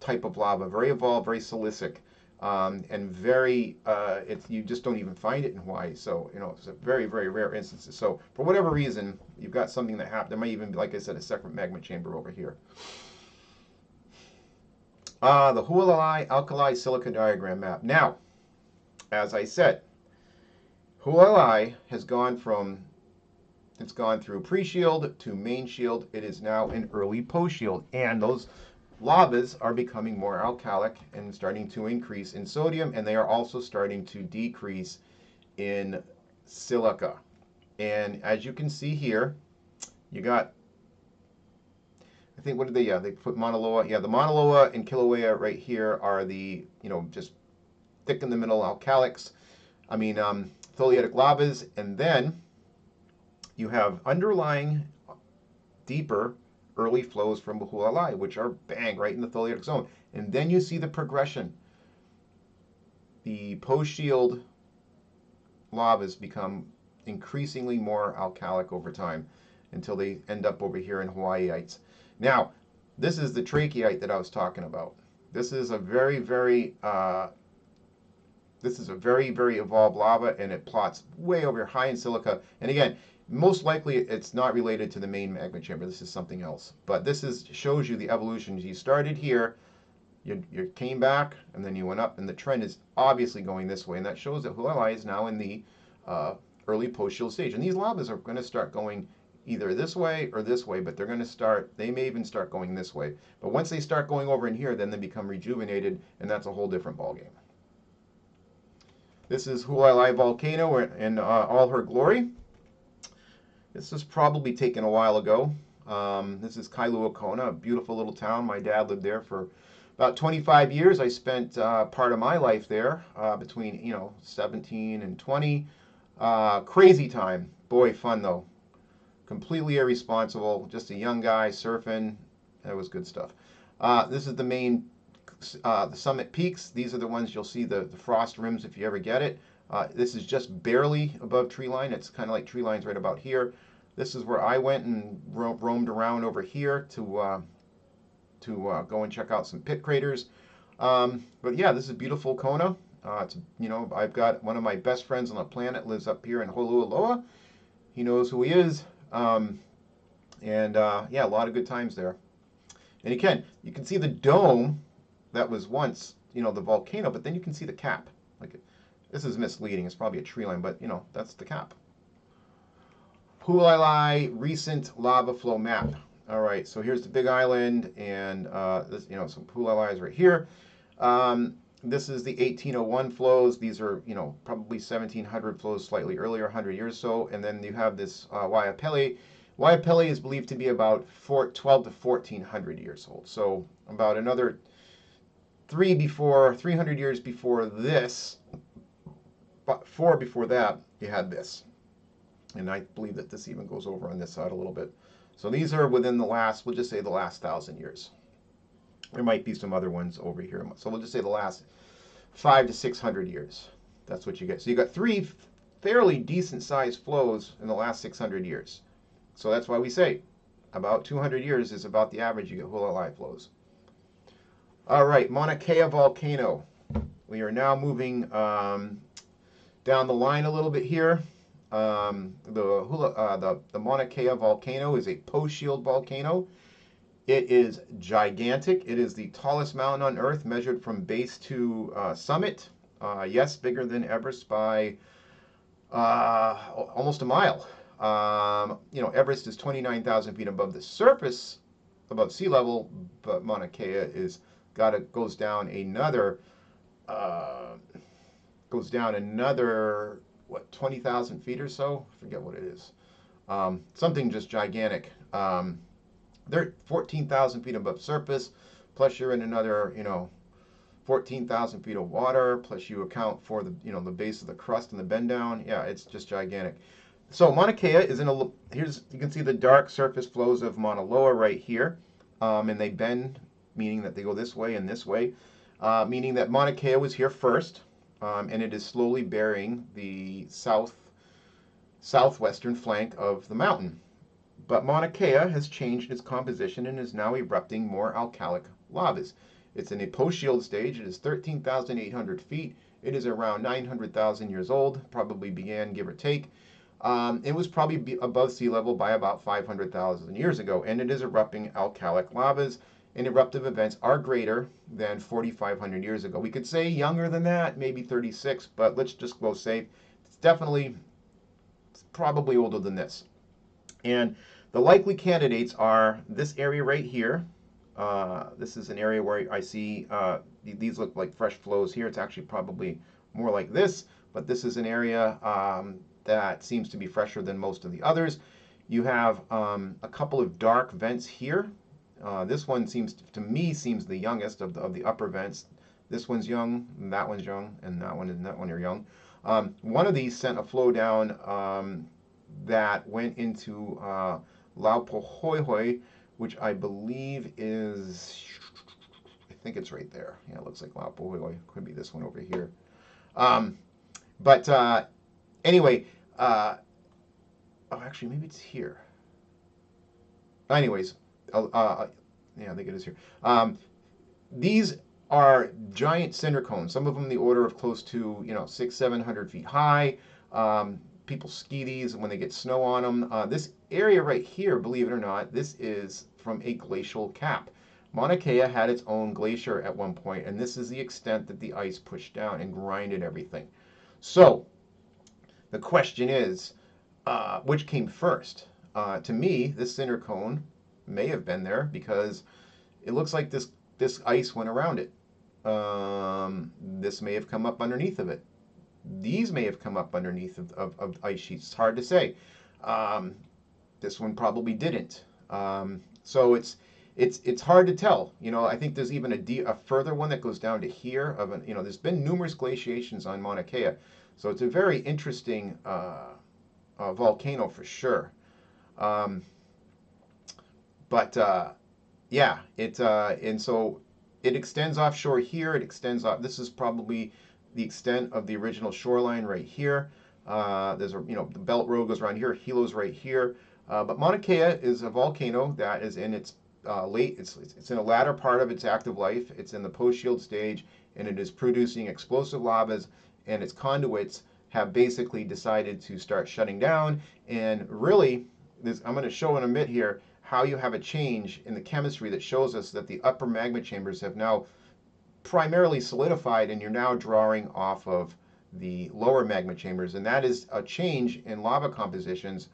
Speaker 1: type of lava. Very evolved, very silicic. And very, you just don't even find it in Hawaii. So, you know, it's a very, very rare instances. So, for whatever reason, you've got something that happened. There might even be, like I said, a separate magma chamber over here. The Hualalai alkali silica diagram map. Now, as I said, Hualalai has gone from, it's gone through pre-shield to main shield. It is now in early post-shield. And those lavas are becoming more alkalic and starting to increase in sodium, and they are also starting to decrease in silica. And as you can see here, you got, I think, what did they, they put Mauna Loa. Yeah, the Mauna Loa and Kilauea right here are the, you know, just thick in the middle alkalics. I mean, tholeiitic lavas. And then you have underlying deeper early flows from Hualalai, which are bang right in the tholeiitic zone. And then you see the progression. The post-shield lavas become increasingly more alkalic over time until they end up over here in Hawaiiites. Now, this is the tracheite that I was talking about. This is a very, very very evolved lava, and it plots way over here, high in silica. And again, most likely it's not related to the main magma chamber. This is something else. But this is shows you the evolution. You started here, you came back, and then you went up, and the trend is obviously going this way. And that shows that Hualalai is now in the early post-shield stage. And these lavas are going to start going either this way or this way, but they're going to start, they may even start going this way. But once they start going over in here, then they become rejuvenated, and that's a whole different ballgame. This is Hualalai volcano in all her glory. This was probably taken a while ago. This is Kailua Kona, a beautiful little town. My dad lived there for about 25 years. I spent part of my life there between, you know, 17 and 20. Crazy time. Boy, fun though. Completely irresponsible. Just a young guy surfing. That was good stuff. This is the main, the summit peaks. These are the ones you'll see the frost rims if you ever get it. This is just barely above tree line. It's kind of like tree lines right about here. This is where I went and roamed around over here to go and check out some pit craters. But yeah, this is beautiful Kona. It's, you know, I've got one of my best friends on the planet lives up here in Mauna Loa. He knows who he is. Yeah, a lot of good times there. And again, you can see the dome that was once, you know, the volcano, but then you can see the cap. Like, this is misleading. It's probably a tree line, but you know, that's the cap. Hualalai recent lava flow map. All right, so here's the Big Island, and this, you know, some Hualalai is right here. This is the 1801 flows. These are, you know, probably 1700 flows, slightly earlier, 100 years or so. And then you have this Waiapele. Waiapele is believed to be about 12 to 1400 years old. So about another 300 years before this, but 4 before that, you had this. And I believe that this even goes over on this side a little bit. So these are within the last, we'll just say the last 1,000 years. There might be some other ones over here. So we'll just say the last 500 to 600 years. That's what you get. So you got 3 fairly decent sized flows in the last 600 years. So that's why we say about 200 years is about the average you get Hualalai flows. All right, Mauna Kea volcano. We are now moving down the line a little bit here. The Mauna Kea volcano is a post-shield volcano. It is gigantic. It is the tallest mountain on Earth, measured from base to summit. Yes, bigger than Everest by almost a mile. Everest is 29,000 feet above the surface, above sea level, but Mauna Kea goes down another uh, what, 20,000 feet or so. I forget what it is. Something just gigantic. They're 14,000 feet above surface, plus you're in another 14,000 feet of water, plus you account for the base of the crust and the bend down. Yeah, it's just gigantic. So Mauna Kea is you can see the dark surface flows of Mauna Loa right here, and they bend, meaning that they go this way and this way, meaning that Mauna Kea was here first, and it is slowly burying the southwestern flank of the mountain. But Mauna Kea has changed its composition and is now erupting more alkalic lavas. It's in a post-shield stage. It is 13,800 feet. It is around 900,000 years old, probably began, give or take. It was probably above sea level by about 500,000 years ago, and it is erupting alkalic lavas, and eruptive events are greater than 4,500 years ago. We could say younger than that, maybe 36, but let's just go safe. It's probably older than this. And the likely candidates are this area right here. This is an area where I see these look like fresh flows here. It's actually probably more like this, but this is an area that seems to be fresher than most of the others. You have a couple of dark vents here. This one seems the youngest of the upper vents. This one's young, and that one's young, and that one are young. One of these sent a flow down that went into Laupohoihoi, which I believe is, I think it's right there. Yeah, it looks like Laupohoihoi. Could be this one over here. But anyway, actually, maybe it's here. Anyways, yeah, I think it is here. These are giant cinder cones. Some of them the order of close to 600-700 feet high. People ski these when they get snow on them. This area right here, believe it or not, this is from a glacial cap. Mauna Kea had its own glacier at one point, and this is the extent that the ice pushed down and grinded everything. So the question is, which came first? To me, this cinder cone may have been there because it looks like this ice went around it. This may have come up underneath of it. These may have come up underneath of ice sheets. It's hard to say. This one probably didn't. So it's hard to tell. I think there's even a further one that goes down to here. There's been numerous glaciations on Mauna Kea, so it's a very interesting volcano for sure. Yeah, and so it extends offshore here. It extends off. This is probably the extent of the original shoreline right here. The belt road goes around here. Hilo's right here. But Mauna Kea is a volcano that is in its it's in a latter part of its active life. It's in the post-shield stage, and it is producing explosive lavas, and its conduits have basically decided to start shutting down. And really, I'm going to show in a bit here how you have a change in the chemistry that shows us that the upper magma chambers have now primarily solidified, and you're now drawing off of the lower magma chambers, and that is a change in lava compositions,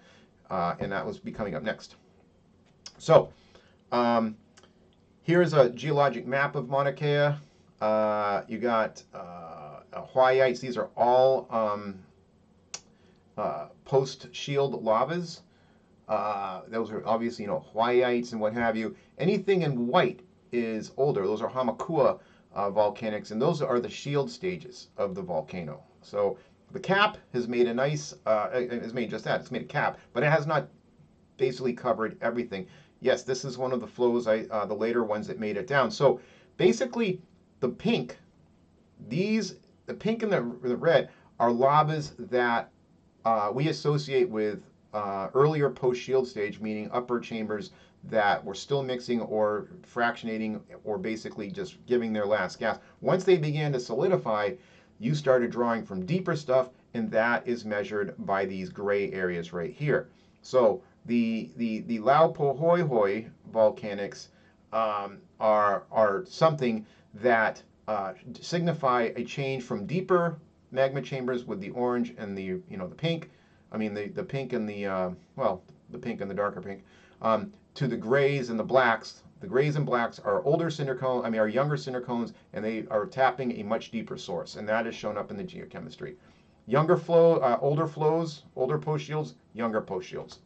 Speaker 1: and that was coming up next. So here's a geologic map of Mauna Kea. You got Hawaiiites. These are all post-shield lavas. Those are obviously Hawaiiites and what have you. Anything in white is older. Those are Hamakua volcanics, and those are the shield stages of the volcano. So the cap has made has made just that. It's made a cap, but it has not basically covered everything. Yes, this is one of the flows, the later ones that made it down. So basically, the pink and the red are lavas that we associate with earlier post-shield stage, meaning upper chambers that were still mixing or fractionating or basically just giving their last gas. Once they began to solidify, you started drawing from deeper stuff, and that is measured by these gray areas right here. So the Laupohoihoi volcanics are something that signify a change from deeper magma chambers with the orange and the the pink. I mean the pink and the well, the pink and the darker pink, to the grays and the blacks. The grays and blacks are older cinder cones, I mean, are younger cinder cones, and they are tapping a much deeper source, and that is shown up in the geochemistry. Younger flow, older flows, older post shields, younger post shields.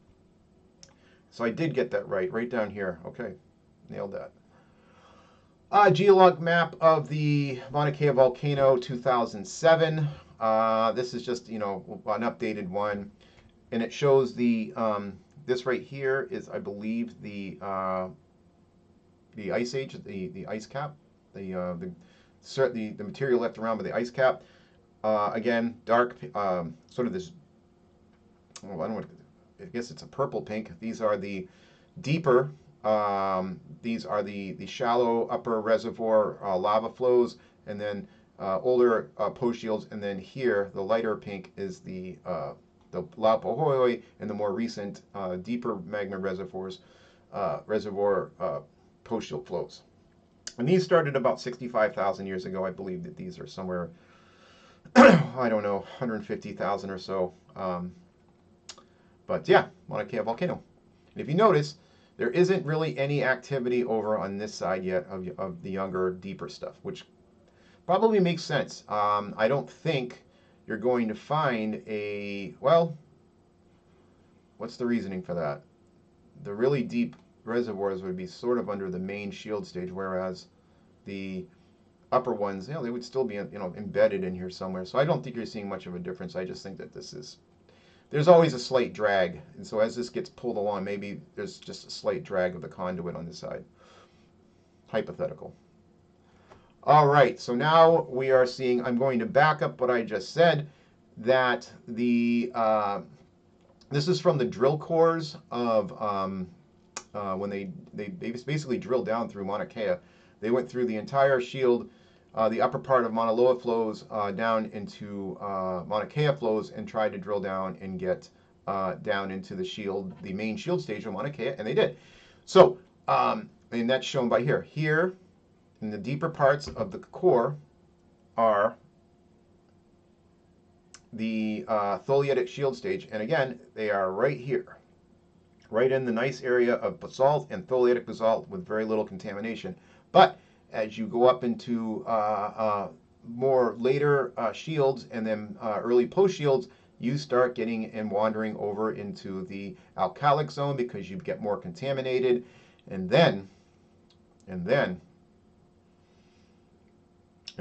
Speaker 1: So I did get that right down here. Okay, nailed that. Geolog map of the Mauna Kea volcano 2007. This is just, an updated one, and it shows the this right here is, I believe, the ice age, the ice cap, the material left around by the ice cap. Again, dark, sort of this. Oh, I don't know. I guess it's a purple pink. These are the deeper. These are the shallow upper reservoir lava flows, and then older post shields, and then here the lighter pink is the Laupohoihoi, and the more recent deeper magma reservoirs, reservoir post shield flows. And these started about 65,000 years ago. I believe that these are somewhere, I don't know, 150,000 or so. But yeah, Mauna Kea volcano. And if you notice, there isn't really any activity over on this side yet of the younger, deeper stuff, which probably makes sense. I don't think you're going to find well, what's the reasoning for that? The really deep reservoirs would be sort of under the main shield stage, whereas the upper ones, they would still be, embedded in here somewhere. So I don't think you're seeing much of a difference. I just think that there's always a slight drag. And so as this gets pulled along, maybe there's just a slight drag of the conduit on this side. Hypothetical. All right, so now we are seeing, I'm going to back up what I just said, that this is from the drill cores of when they basically drilled down through Mauna Kea. They went through the entire shield, the upper part of Mauna Loa flows down into Mauna Kea flows, and tried to drill down and get down into the shield, the main shield stage of Mauna Kea, and they did. So, and that's shown by here. Here, in the deeper parts of the core, are the tholeiitic shield stage, and again, they are right here, right in the nice area of basalt and tholeiitic basalt with very little contamination. But as you go up into more later shields and then early post shields, you start getting and wandering over into the alkalic zone because you get more contaminated, and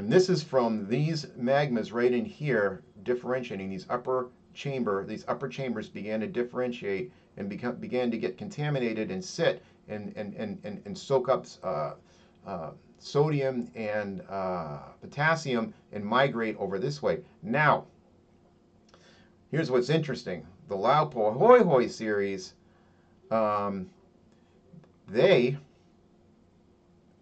Speaker 1: this is from these magmas right in here differentiating. These upper chambers began to differentiate and began to get contaminated and sit and soak up sodium and potassium and migrate over this way. Now, here's what's interesting. The Laupohoihoi series, they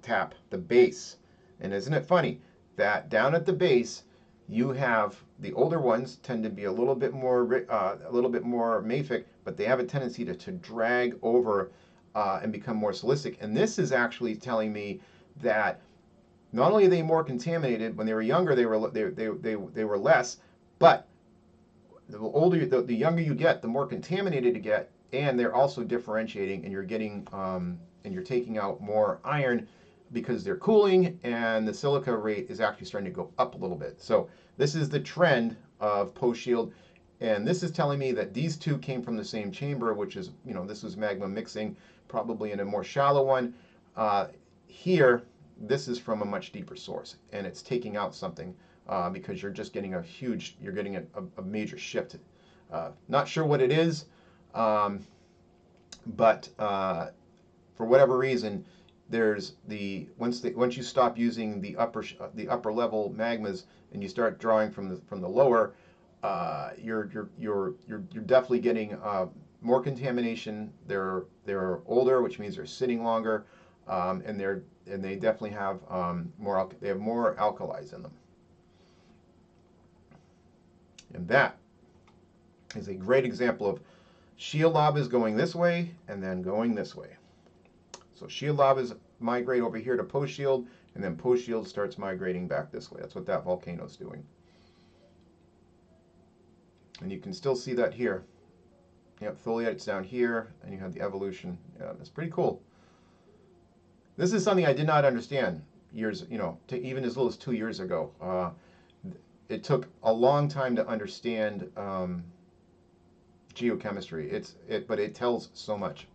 Speaker 1: tap the base. And isn't it funny that down at the base, you have the older ones tend to be a little bit more mafic, but they have a tendency to drag over and become more silicic. And this is actually telling me that not only are they more contaminated, when they were younger they were less, but the younger you get, the more contaminated you get, and they're also differentiating, and you're getting and you're taking out more iron because they're cooling, and the silica rate is actually starting to go up a little bit. So this is the trend of post shield, and this is telling me that these two came from the same chamber, which is, this was magma mixing probably in a more shallow one. Here, this is from a much deeper source, and it's taking out something because you're just getting you're getting a major shift. Not sure what it is, but for whatever reason, there's once you stop using the upper level magmas and you start drawing from the lower, you're definitely getting more contamination. They're older, which means they're sitting longer, and they definitely have they have more alkalis in them. And that is a great example of shield lavas going this way and then going this way. So shield lavas migrate over here to post shield, and then post shield starts migrating back this way. That's what that volcano is doing. And you can still see that here. Yep, Tholiite's down here, and you have the evolution. Yeah, that's pretty cool. This is something I did not understand years, even as little as 2 years ago. It took a long time to understand geochemistry. But it tells so much.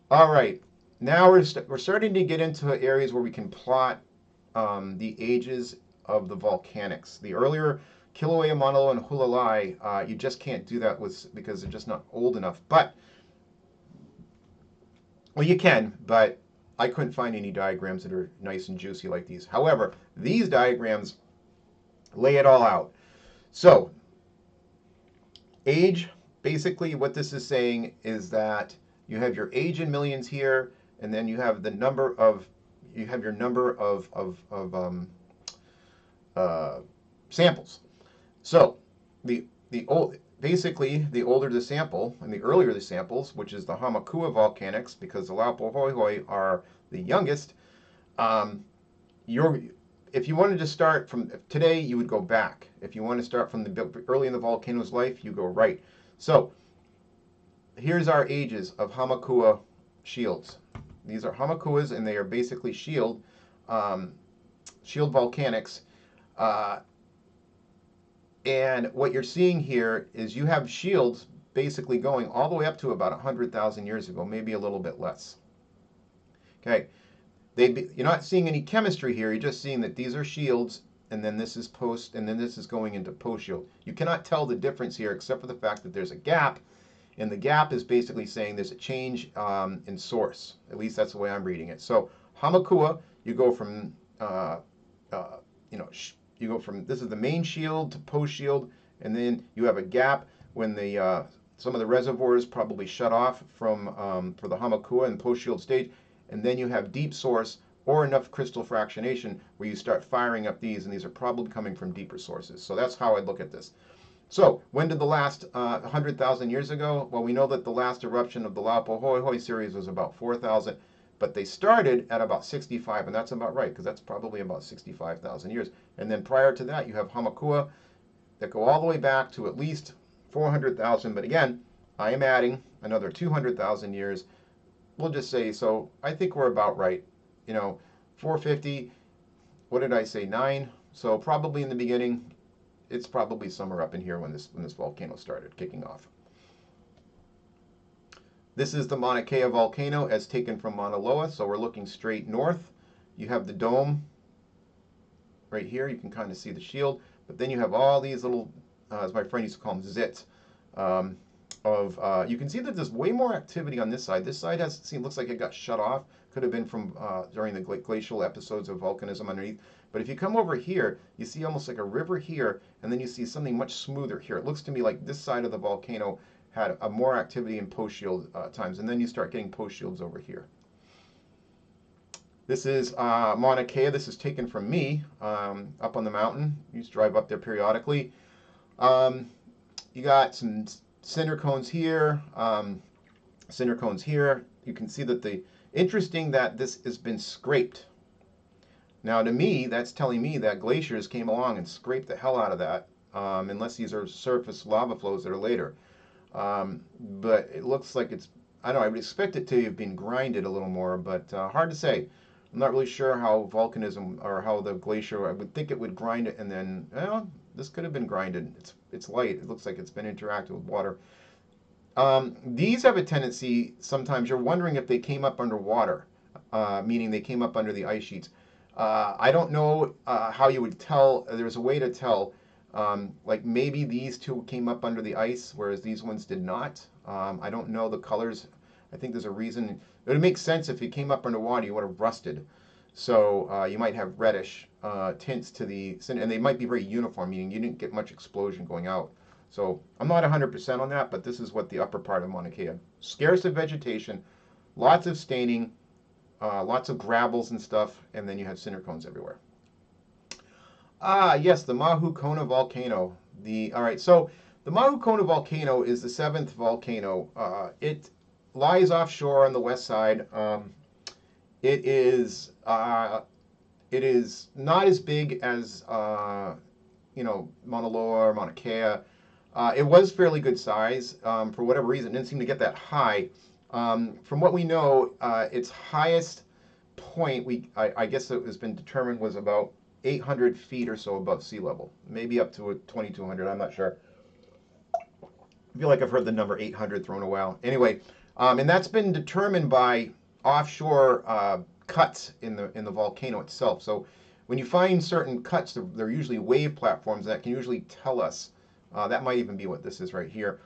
Speaker 1: All right, now we're starting to get into areas where we can plot the ages of the volcanics. The earlier Kilauea, Mauna Loa, and Hualalai, you just can't do that because they're just not old enough. But, well, you can, but I couldn't find any diagrams that are nice and juicy like these. However, these diagrams lay it all out. So, age, basically what this is saying is that you have your age in millions here, and then you have the number of, samples. So basically the older the sample and the earlier the samples, which is the Hamakua volcanics, because the Laupohoihoi are the youngest. If you wanted to start from today, you would go back. If you want to start from the early in the volcano's life, you go right. So here's our ages of Hamakua shields. These are Hamakuas, and they are basically shield volcanics. And what you're seeing here is you have shields basically going all the way up to about 100,000 years ago, maybe a little bit less. Okay, you're not seeing any chemistry here. You're just seeing that these are shields, and then this is post, and then this is going into post shield. You cannot tell the difference here except for the fact that there's a gap, and the gap is basically saying there's a change in source. At least that's the way I'm reading it. So Hamakua, you go from you go from, this is the main shield to post shield, and then you have a gap when some of the reservoirs probably shut off for the Hamakua and post shield stage, and then you have deep source or enough crystal fractionation where you start firing up these, and these are probably coming from deeper sources. So that's how I look at this. So when did the last 100,000 years ago? Well, we know that the last eruption of the Laupohoihoi series was about 4,000. But they started at about 65, and that's about right, because that's probably about 65,000 years. And then prior to that, you have Hamakua that go all the way back to at least 400,000. But again, I am adding another 200,000 years. We'll just say, so I think we're about right. 450, what did I say, 9? So probably in the beginning, it's probably somewhere up in here when this volcano started kicking off. This is the Mauna Kea volcano as taken from Mauna Loa, so we're looking straight north. You have the dome right here. You can kind of see the shield, but then you have all these little, as my friend used to call them, zits. You can see that there's way more activity on this side. This side looks like it got shut off. Could have been from during the glacial episodes of volcanism underneath. But if you come over here, you see almost like a river here, and then you see something much smoother here. It looks to me like this side of the volcano had more activity in post-shield times, and then you start getting post-shields over here. This is Mauna Kea. This is taken from me up on the mountain. I used to drive up there periodically. You got some cinder cones here, You can see that interesting that this has been scraped. Now to me, that's telling me that glaciers came along and scraped the hell out of that, unless these are surface lava flows that are later. But it looks like I don't know, I would expect it to have been grinded a little more, but hard to say. I'm not really sure how volcanism, or how the glacier, I would think it would grind it, and then, well, this could have been grinded. It's light. It looks like it's been interacted with water. These have a tendency, sometimes you're wondering if they came up underwater, meaning they came up under the ice sheets. I don't know how you would tell. There's a way to tell. Like maybe these two came up under the ice, whereas these ones did not. I don't know the colors. I think there's a reason. It would make sense if it came up underwater, you would have rusted. So you might have reddish tints to and they might be very uniform, meaning you didn't get much explosion going out. So I'm not 100% on that, but this is what the upper part of Mauna Kea. Scarce of vegetation, lots of staining, lots of gravels and stuff, and then you have cinder cones everywhere. Ah, yes, the Mauna Kea volcano. All right, so the Mauna Kea volcano is the seventh volcano. It lies offshore on the west side. It is it is not as big as Mauna Loa or Mauna Kea. It was fairly good size. For whatever reason, it didn't seem to get that high. From what we know, its highest point, I guess it has been determined, was about 800 feet or so above sea level. Maybe up to 2,200, I'm not sure. I feel like I've heard the number 800 thrown a while. Anyway, and that's been determined by offshore cuts in the volcano itself. So when you find certain cuts, they're usually wave platforms that can usually tell us. That might even be what this is right here.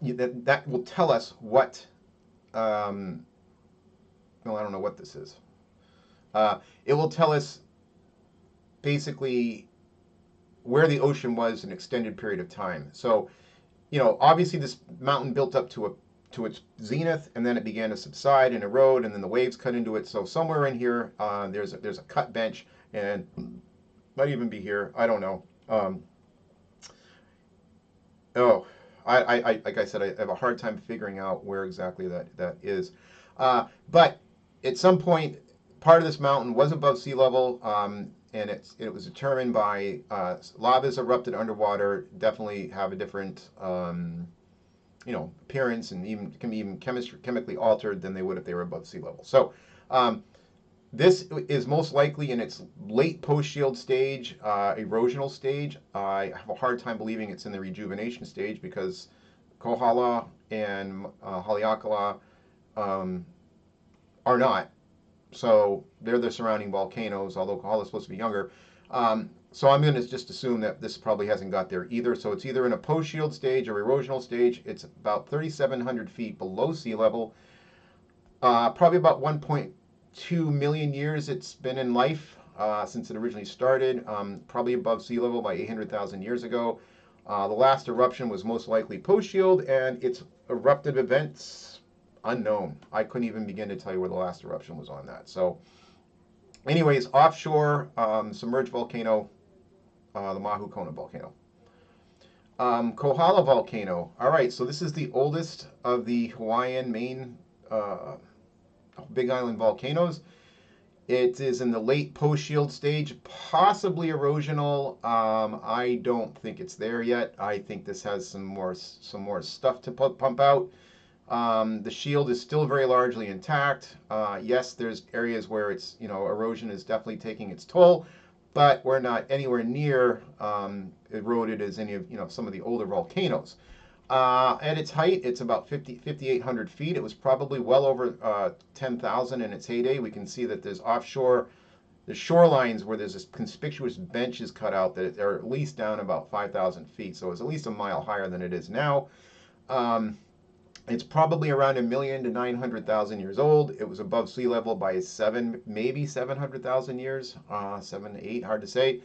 Speaker 1: That will tell us what. Well, I don't know what this is. It will tell us basically where the ocean was an extended period of time. So, obviously this mountain built up to its zenith, and then it began to subside and erode, and then the waves cut into it. So somewhere in here, there's a cut bench, and might even be here. I don't know. Like I said, I have a hard time figuring out where exactly that is. But at some point, part of this mountain was above sea level, and it was determined by lavas erupted underwater. Definitely have a different appearance, and can be even chemically altered than they would if they were above sea level. So this is most likely in its late post-shield stage, erosional stage. I have a hard time believing it's in the rejuvenation stage because Kohala and Haleakala are not. So they're the surrounding volcanoes, although Kohala is supposed to be younger. So I'm going to just assume that this probably hasn't got there either. So it's either in a post-shield stage or erosional stage. It's about 3,700 feet below sea level. Probably about 1.2 million years it's been in life since it originally started. Probably above sea level by 800,000 years ago. The last eruption was most likely post-shield, and its eruptive events unknown. I couldn't even begin to tell you where the last eruption was on that. So anyways, offshore submerged volcano, the Mauna Kea volcano. Kohala volcano. All right, so this is the oldest of the Hawaiian main Big Island volcanoes. It is in the late post-shield stage, possibly erosional. I don't think it's there yet. I think this has some more stuff to pump out. The shield is still very largely intact. Yes, there's areas where it's erosion is definitely taking its toll, but we're not anywhere near eroded as any of some of the older volcanoes. At its height, it's about 5,800 feet. It was probably well over 10,000 in its heyday. We can see that there's offshore, the shorelines where there's this conspicuous benches cut out that are at least down about 5,000 feet. So it's at least a mile higher than it is now. It's probably around 1,000,000 to 900,000 years old. It was above sea level by maybe 700,000 years, 7 to 8, hard to say.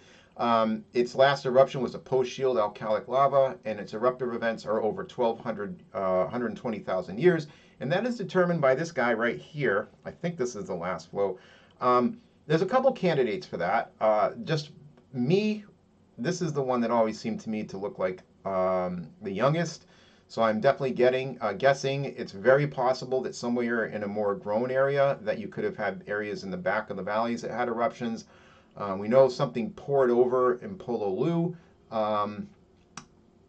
Speaker 1: Its last eruption was a post-shield alkalic lava, and its eruptive events are over 120,000 years, and that is determined by this guy right here. I think this is the last flow. There's a couple candidates for that. Just me, this is the one that always seemed to me to look like the youngest. So I'm definitely guessing it's very possible that somewhere in a more grown area that you could have had areas in the back of the valleys that had eruptions. We know something poured over in Pololu.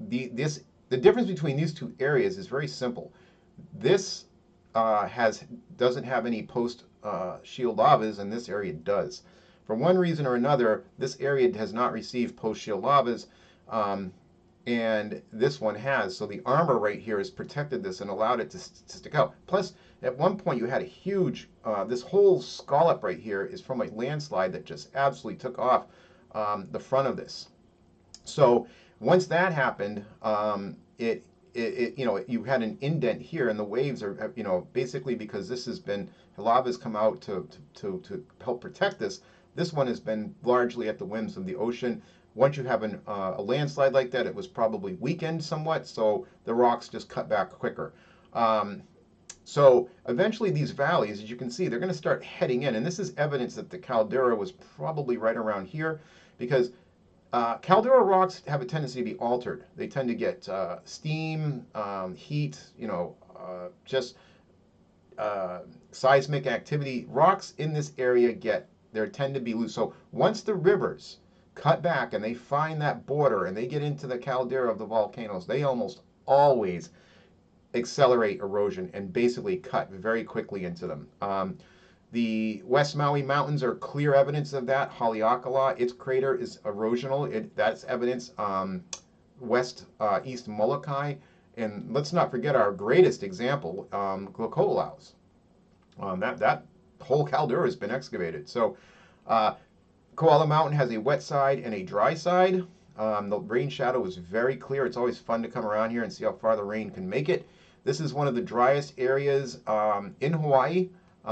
Speaker 1: The difference between these two areas is very simple. This doesn't have any post-shield lavas, and this area does. For one reason or another, this area has not received post-shield lavas. And this one has. So the armor right here has protected this and allowed it to stick out. Plus, at one point you had a huge, this whole scallop right here is from a landslide that just absolutely took off the front of this. So once that happened, you had an indent here, and the waves are, basically because this has been, lava has come out to help protect this. This one has been largely at the whims of the ocean. once you have a landslide like that, it was probably weakened somewhat, so the rocks just cut back quicker. So eventually these valleys, as you can see, they're going to start heading in. And this is evidence that the caldera was probably right around here, because caldera rocks have a tendency to be altered. They tend to get steam, heat, just seismic activity. Rocks in this area tend to be loose. So once the rivers cut back and they find that border and they get into the caldera of the volcanoes, they almost always accelerate erosion and basically cut very quickly into them. The West Maui Mountains are clear evidence of that. Haleakala, its crater is erosional. That's evidence. East Molokai. And let's not forget our greatest example, Kohala. That whole caldera has been excavated. So Kohala Mountain has a wet side and a dry side. The rain shadow is very clear. It's always fun to come around here and see how far the rain can make it. This is one of the driest areas in Hawaii.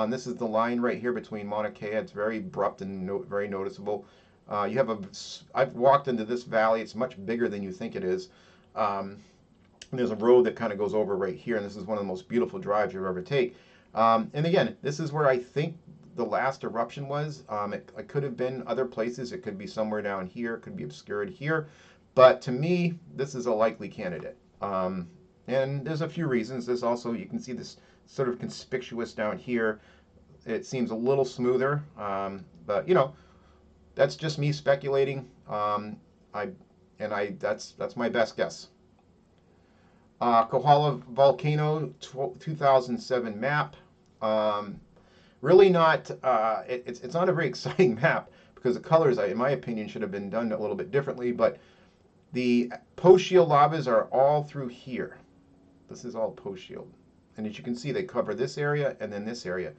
Speaker 1: This is the line right here between Mauna Kea. It's very abrupt and very noticeable. I've walked into this valley. It's much bigger than you think it is. There's a road that kind of goes over right here, and this is one of the most beautiful drives you'll ever take. And again, this is where I think the last eruption was. It could have been other places. It could be somewhere down here. It could be obscured here. But to me, this is a likely candidate. And there's a few reasons. There's also, you can see this sort of conspicuous down here. It seems a little smoother, but that's just me speculating. That's my best guess. Kohala Volcano 2007 map. Really not. It's not a very exciting map because the colors, in my opinion, should have been done a little bit differently. But the post-shield lavas are all through here. This is all post-shield. And as you can see, they cover this area and then this area.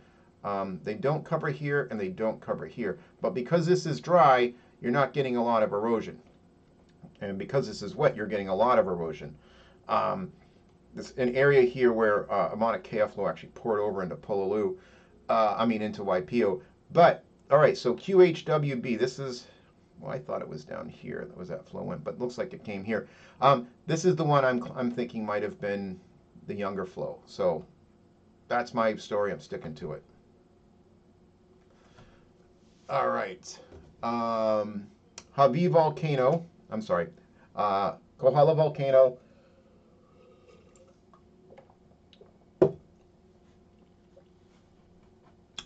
Speaker 1: They don't cover here and they don't cover here. But because this is dry, you're not getting a lot of erosion. And because this is wet, you're getting a lot of erosion. This an area here where Mauna Kea flow actually poured over into Pololu, into Waipio. But, all right, so QHWB, this is, well, I thought it was down here. That was that flow went, but it looks like it came here. This is the one I'm thinking might have been the younger flow. So that's my story. I'm sticking to it. All right. Hawaii volcano. I'm sorry. Kohala volcano.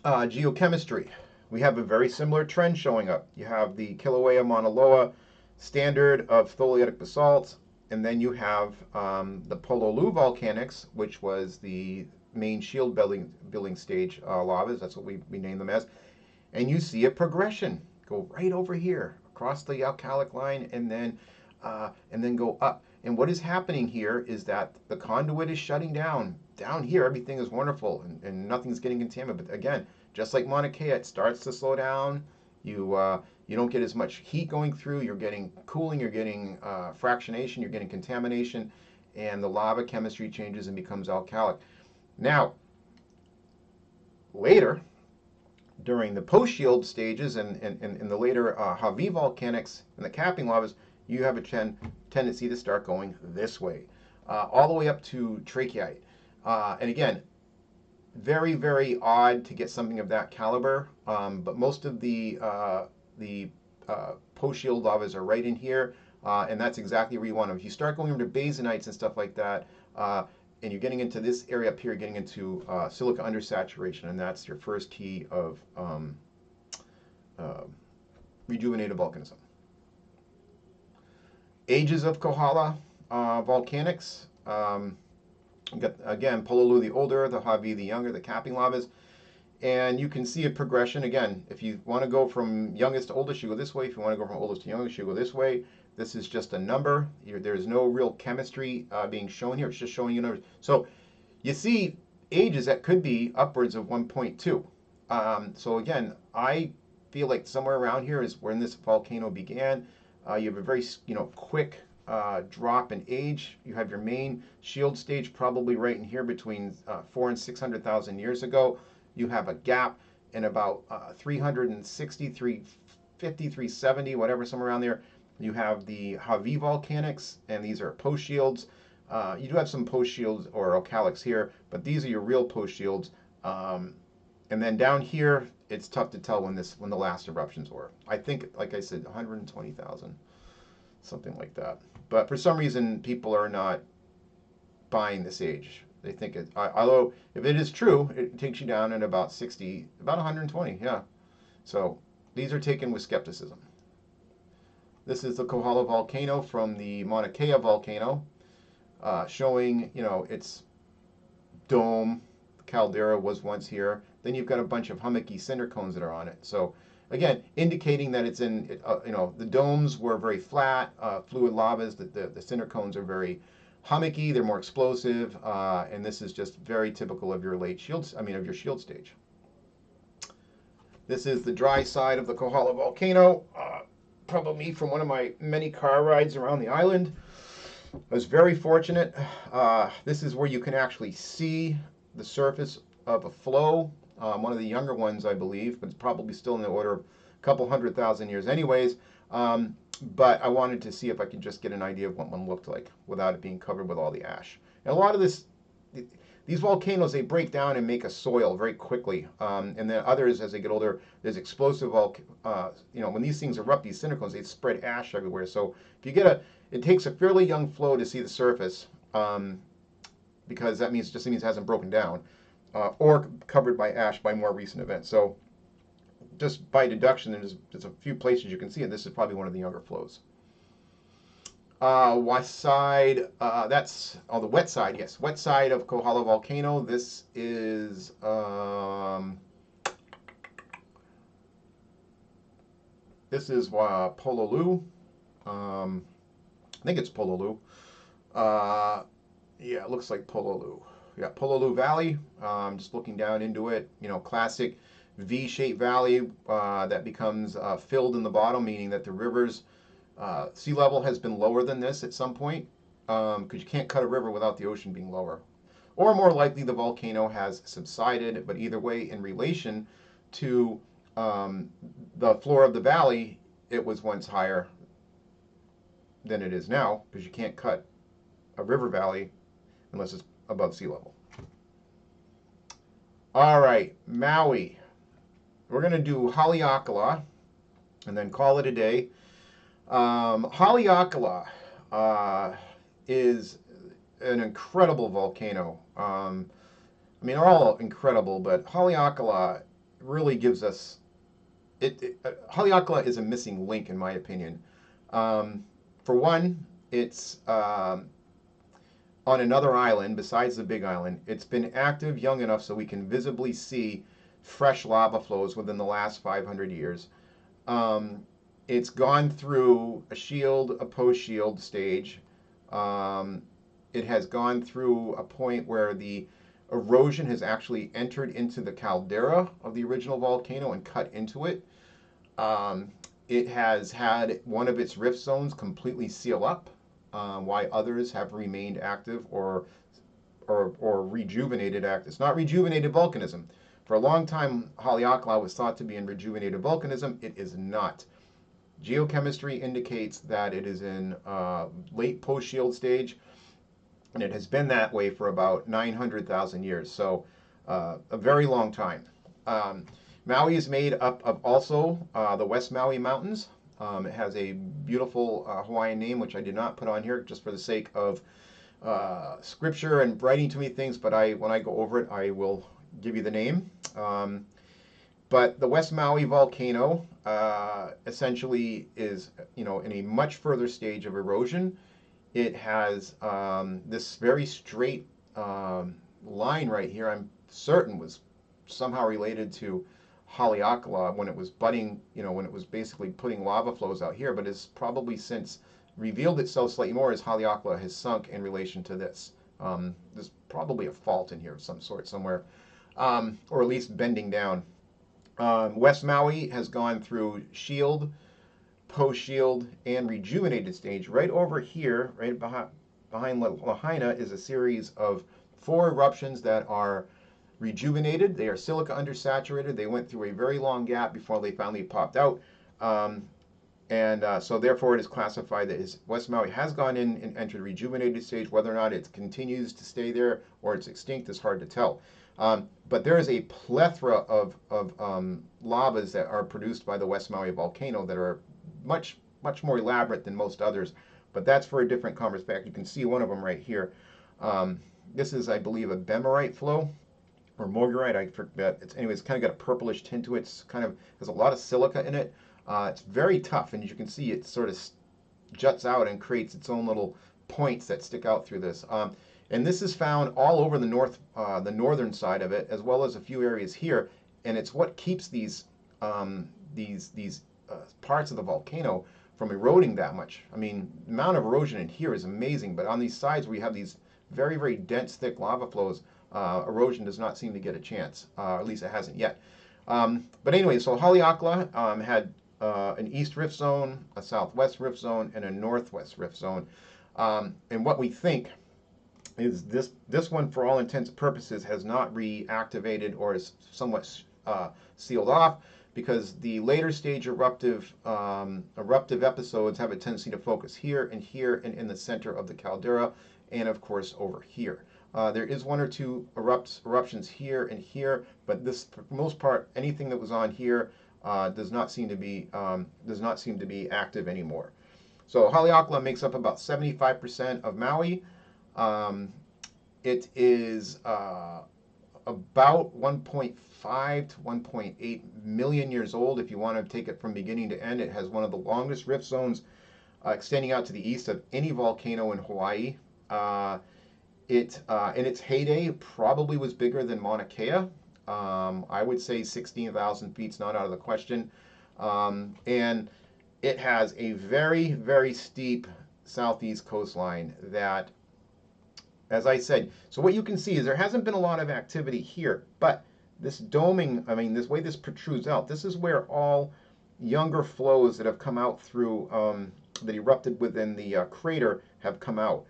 Speaker 1: Geochemistry. We have a very similar trend showing up. You have the Kilauea Mauna Loa standard of tholeiitic basalt, and then you have the Pololu volcanics, which was the main shield building stage lavas. That's what we name them as. And you see a progression. Go right over here, across the alkalic line, and then go up. And what is happening here is that the conduit is shutting down. Down here, everything is wonderful, and nothing's getting contaminated. But again, just like Mauna Kea, it starts to slow down. You don't get as much heat going through. You're getting cooling. You're getting fractionation. You're getting contamination, and the lava chemistry changes and becomes alkalic. Now, later, during the post-shield stages and the later Hawaii volcanics and the capping lavas, you have a tendency to start going this way, all the way up to tracheite. And again, very, very odd to get something of that caliber, but most of the post-shield lavas are right in here, and that's exactly where you want them. If you start going over to basanites and stuff like that, and you're getting into this area up here, you're getting into silica undersaturation, and that's your first key of rejuvenated volcanism. Ages of Kohala volcanics. Got, again, Pololu the older, the Hawaii the younger, the capping lavas. And you can see a progression. Again, if you want to go from youngest to oldest, you go this way. If you want to go from oldest to youngest, you go this way. This is just a number. There's no real chemistry being shown here. It's just showing you numbers. So you see ages that could be upwards of 1.2. So again, I feel like somewhere around here is when this volcano began. You have a very quick drop in age. You have your main shield stage probably right in here between 400,000 and 600,000 years ago. You have a gap in about 360, 350, 370, whatever, somewhere around there. You have the Hawi volcanics, and these are post shields. You do have some post shields or alkalics here, but these are your real post shields. Um, and then down here, it's tough to tell when the last eruptions were. I think, like I said, 120,000, something like that. But for some reason, people are not buying this age. They think it, although if it is true, it takes you down at about 60, about 120, yeah. So these are taken with skepticism. This is the Kohala volcano from the Mauna Kea volcano, showing, its dome. The caldera was once here. Then you've got a bunch of hummocky cinder cones that are on it. So again, indicating that it's in, the domes were very flat, fluid lavas. The cinder cones are very hummocky. They're more explosive, and this is just very typical of your of your shield stage. This is the dry side of the Kohala volcano. Probably from one of my many car rides around the island. I was very fortunate. This is where you can actually see the surface of a flow. One of the younger ones, I believe, but it's probably still in the order of a couple 100,000 years anyways. But I wanted to see if I could just get an idea of what one looked like without it being covered with all the ash. And a lot of these volcanoes, they break down and make a soil very quickly. And then others, as they get older, there's explosive when these things erupt, these cinder cones, they spread ash everywhere. So if you get it takes a fairly young flow to see the surface, because that means it hasn't broken down, or covered by ash by more recent events. So just by deduction, there's a few places you can see it. This is probably one of the younger flows. West side, that's the wet side, yes. Wet side of Kohala volcano. This is Pololu. I think it's Pololu. Yeah, it looks like Pololu. Yeah, Pololu Valley. Just looking down into it, classic V-shaped valley that becomes filled in the bottom, meaning that the rivers sea level has been lower than this at some point, because you can't cut a river without the ocean being lower. Or more likely, the volcano has subsided, but either way, in relation to the floor of the valley, it was once higher than it is now, because you can't cut a river valley unless it's above sea level. All right, Maui. We're going to do Haleakala and then call it a day. Haleakala is an incredible volcano. They're all incredible, but Haleakala really gives us Haleakala is a missing link, in my opinion. For one, it's on another island besides the Big Island. It's been active young enough so we can visibly see fresh lava flows within the last 500 years. It's gone through a shield, a post-shield stage. It has gone through a point where the erosion has actually entered into the caldera of the original volcano and cut into it. It has had one of its rift zones completely seal up, while others have remained active or rejuvenated active. It's not rejuvenated volcanism. For a long time, Haleakala was thought to be in rejuvenated volcanism. It is not. Geochemistry indicates that it is in late post-shield stage, and it has been that way for about 900,000 years, so a very long time. Maui is made up of also the West Maui Mountains. It has a beautiful Hawaiian name, which I did not put on here just for the sake of scripture and writing too many things, but when I go over it, I will give you the name. But the West Maui volcano essentially is, in a much further stage of erosion. It has this very straight line right here. I'm certain was somehow related to Haleakala when it was budding, when it was basically putting lava flows out here, but it's probably since revealed itself slightly more as Haleakala has sunk in relation to this. There's probably a fault in here of some sort somewhere, or at least bending down. West Maui has gone through shield, post-shield, and rejuvenated stage. Right over here, right behind Lahaina, is a series of 4 eruptions that are rejuvenated. They are silica undersaturated. They went through a very long gap before they finally popped out. And so therefore it is classified that West Maui has gone in and entered rejuvenated stage. Whether or not it continues to stay there or it's extinct is hard to tell. But there is a plethora of lavas that are produced by the West Maui volcano that are much more elaborate than most others. But that's for a different conversation. You can see one of them right here. This is, I believe, a bemorite flow or morgurite. I forget. It's kind of got a purplish tint to it. It's kind of has a lot of silica in it. It's very tough, and as you can see, it sort of juts out and creates its own little points that stick out through this. And this is found all over the northern side of it, as well as a few areas here. And it's what keeps these parts of the volcano from eroding that much. I mean, the amount of erosion in here is amazing, but on these sides where you have these very, very dense, thick lava flows, erosion does not seem to get a chance, or at least it hasn't yet. But anyway, so Haleakala had an east rift zone, a southwest rift zone, and a northwest rift zone. And what we think is this one, for all intents and purposes, has not reactivated or is somewhat sealed off, because the later stage eruptive episodes have a tendency to focus here and in the center of the caldera, and of course over here. There is one or two eruptions here and here, but this, for the most part, anything that was on here does not seem to be active anymore. So Haleakala makes up about 75% of Maui. It is about 1.5 to 1.8 million years old. If you want to take it from beginning to end, it has one of the longest rift zones extending out to the east of any volcano in Hawaii. It in its heyday probably was bigger than Mauna Kea. I would say 16,000 feet is not out of the question. And it has a very, very steep southeast coastline that, as I said, so what you can see is there hasn't been a lot of activity here, but this doming, I mean, this way this protrudes out, this is where all younger flows that have come out through, that erupted within the crater have come out.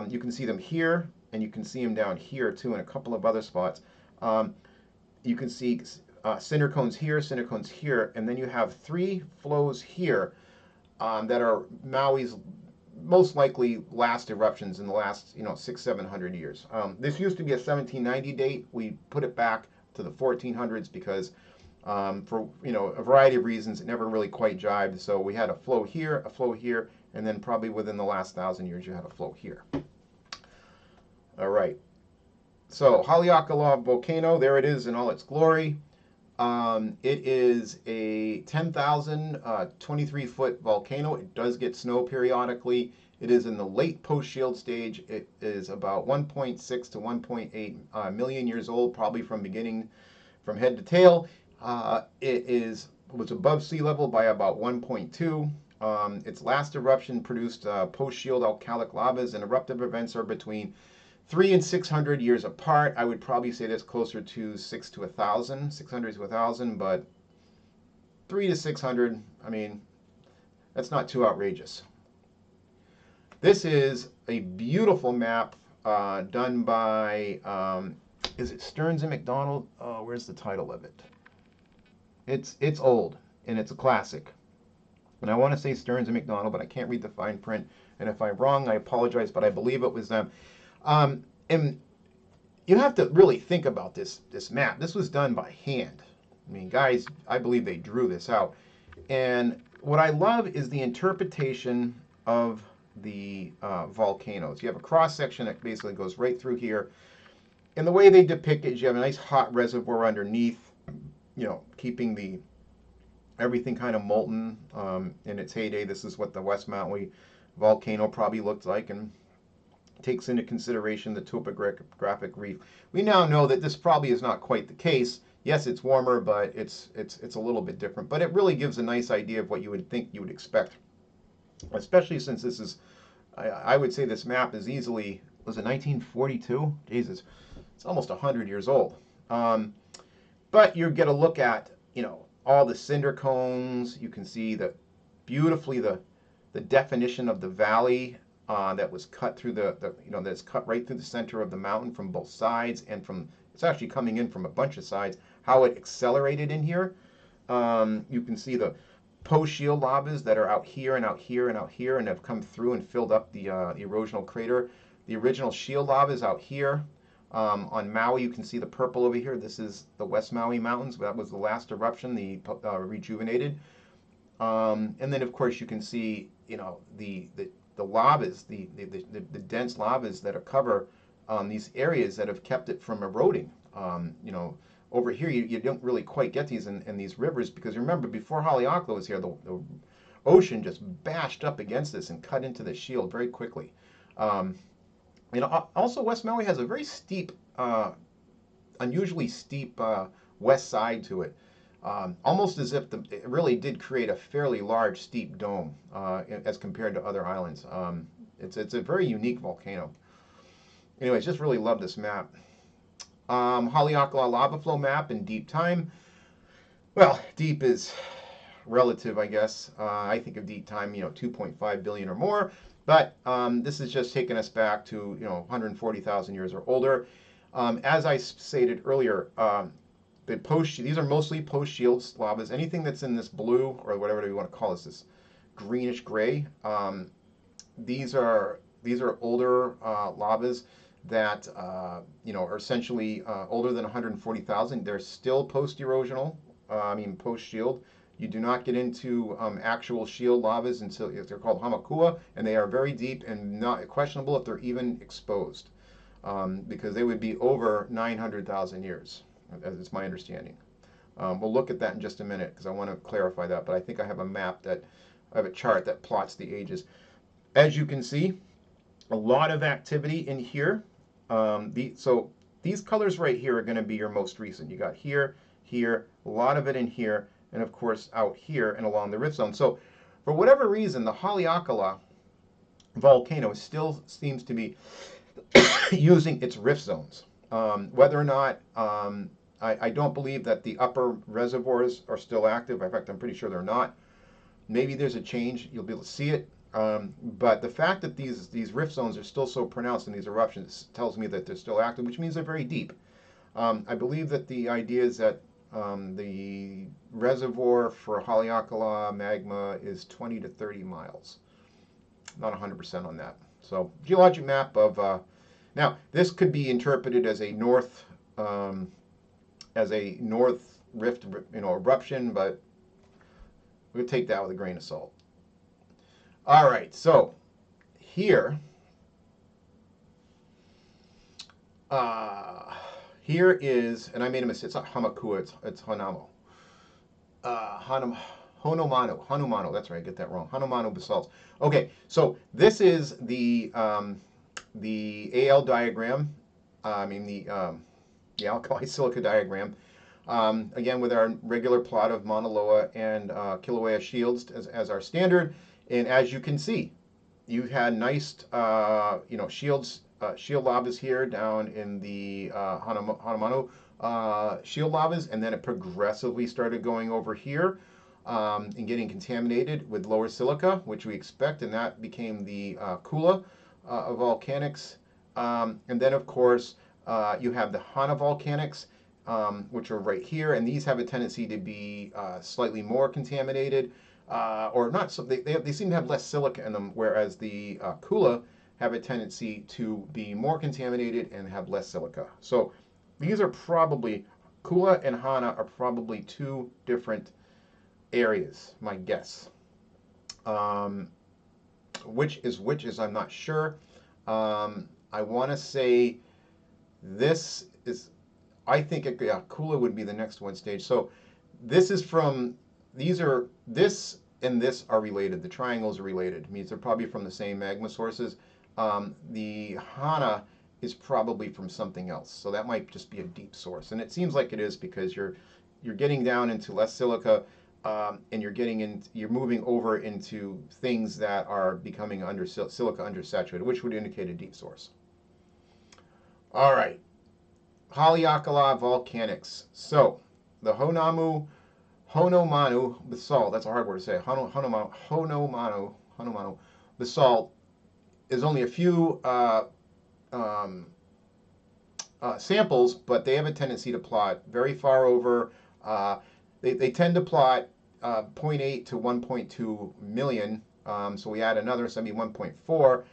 Speaker 1: You can see them here, and you can see them down here too in a couple of other spots. You can see cinder cones here, and then you have three flows here that are Maui's most likely last eruptions in the last 600-700 years. This used to be a 1790 date. We put it back to the 1400s because for a variety of reasons it never really quite jived. So we had a flow here, and then probably within the last 1,000 years you had a flow here. All right. So Haleakala volcano, there it is in all its glory. It is a 10,000 23-foot volcano. It does get snow periodically. It is in the late post-shield stage. It is about 1.6 to 1.8 million years old, probably from from head to tail. It was above sea level by about 1.2. Its last eruption produced post-shield alkalic lavas, and eruptive events are between 300 and 600 years apart. I would probably say that's closer to 600 to 1,000, but 300 to 600, I mean, that's not too outrageous. This is a beautiful map done by, is it Stearns and McDonald? Oh, where's the title of it? It's old, and it's a classic. And I want to say Stearns and McDonald, but I can't read the fine print. And if I'm wrong, I apologize, but I believe it was them. And you have to really think about this map. This was done by hand. I mean, guys, I believe they drew this out. And what I love is the interpretation of the volcanoes. You have a cross section that basically goes right through here. And the way they depict it is you have a nice hot reservoir underneath, keeping everything kind of molten in its heyday. This is what the West Maui volcano probably looked like, and takes into consideration the topographic reef. We now know that this probably is not quite the case. Yes, it's warmer, but it's a little bit different. But it really gives a nice idea of what you would think you would expect, especially since this is, I would say this map is easily, was it 1942? Jesus, it's almost 100 years old. But you get a look at, all the cinder cones. You can see beautifully the definition of the valley that was cut through that's cut right through the center of the mountain from both sides, and it's actually coming in from a bunch of sides. How it accelerated in here. You can see post-shield lavas that are out here and out here and out here and have come through and filled up the erosional crater. The original shield lava is out here. On Maui, you can see the purple over here. This is the West Maui Mountains. That was the last eruption, the rejuvenated. And then, of course, you can see, the lavas, the dense lavas that cover these areas that have kept it from eroding. Over here, you don't really quite get these in these rivers because remember, before Haleakala was here, the ocean just bashed up against this and cut into the shield very quickly. Also, West Maui has a very steep, unusually steep west side to it. Almost as if it really did create a fairly large, steep dome as compared to other islands. It's a very unique volcano. Anyways, just really love this map. Haleakala lava flow map in deep time. Well, deep is relative, I guess. I think of deep time, 2.5 billion or more. But this is just taking us back to 140,000 years or older. As I stated earlier, these are mostly post-shield lavas. Anything that's in this blue or whatever you want to call this greenish gray, these are older lavas that are essentially older than 140,000. They're still post-erosional, post-shield. You do not get into actual shield lavas until they're called hamakua, and they are very deep and not questionable if they're even exposed, because they would be over 900,000 years, as it's my understanding. We'll look at that in just a minute because I want to clarify that, but I think I have a chart that plots the ages. As you can see, a lot of activity in here. So these colors right here are going to be your most recent. You got here, here, a lot of it in here, and of course out here and along the rift zone. So for whatever reason, the Haleakala volcano still seems to be using its rift zones. Whether or not, I don't believe that the upper reservoirs are still active. In fact, I'm pretty sure they're not. Maybe there's a change. You'll be able to see it. But the fact that these rift zones are still so pronounced in these eruptions tells me that they're still active, which means they're very deep. I believe that the idea is that the reservoir for Haleakala magma is 20 to 30 miles. Not 100% on that. So geologic map of now this could be interpreted as a north rift eruption, but we'll take that with a grain of salt. All right, so here is, and I made a mistake. It's not Hamakua. It's Hanamo. Hanumano. That's right. I get that wrong. Hanumano basalts. Okay, so this is the AL diagram. The alkali silica diagram. Again, with our regular plot of Mauna Loa and Kilauea shields as our standard. And as you can see, you had nice, shield lavas here down in the Hanumano shield lavas, and then it progressively started going over here and getting contaminated with lower silica, which we expect, and that became the Kula volcanics. And then, of course, you have the Hana volcanics, which are right here, and these have a tendency to be slightly more contaminated. Or not, so they seem to have less silica in them, whereas the Kula have a tendency to be more contaminated and have less silica. So these are probably, Kula and Hana are probably two different areas, my guess. Which is I'm not sure. I want to say this is, I think Kula would be the next one stage. So this is from, this and this are related. The triangles are related. It means they're probably from the same magma sources. The Hana is probably from something else. So that might just be a deep source. And it seems like it is because you're getting down into less silica, and you're moving over into things that are becoming silica undersaturated, which would indicate a deep source. All right. Haleakala volcanics. So the Honomanu basalt, that's a hard word to say, Honomanu basalt is only a few samples, but they have a tendency to plot very far over. They tend to plot 0.8 to 1.2 million. So we add another, so that'd be 1.4.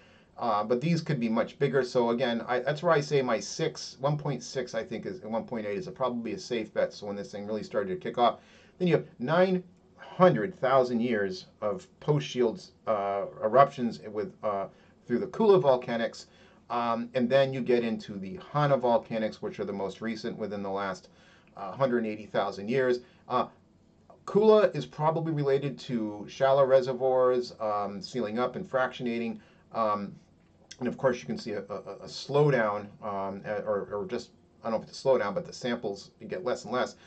Speaker 1: But these could be much bigger. So again, that's where I say my 1.6, I think, is 1.8 is probably a safe bet. So when this thing really started to kick off, then you have 900,000 years of post-shield eruptions through the Kula volcanics. And then you get into the Hana volcanics, which are the most recent within the last 180,000 years. Kula is probably related to shallow reservoirs, sealing up and fractionating. And of course, you can see a slowdown, or just, I don't know if it's a slowdown, but the samples, you get less and less.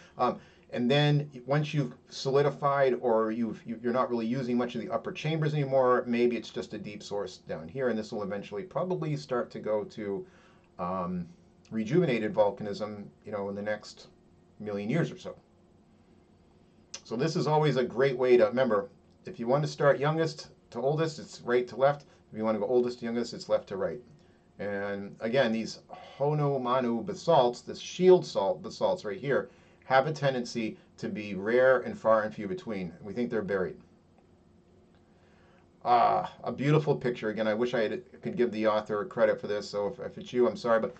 Speaker 1: And then once you've solidified, or you're not really using much of the upper chambers anymore, maybe it's just a deep source down here, and this will eventually probably start to go to rejuvenated volcanism, in the next million years or so. So this is always a great way to remember. If you want to start youngest to oldest, it's right to left. If you want to go oldest to youngest, it's left to right. And again, these Honomanu basalts, this shield basalts right here, have a tendency to be rare and far and few between. We think they're buried. A beautiful picture. Again, I wish I could give the author credit for this, so if it's you, I'm sorry, but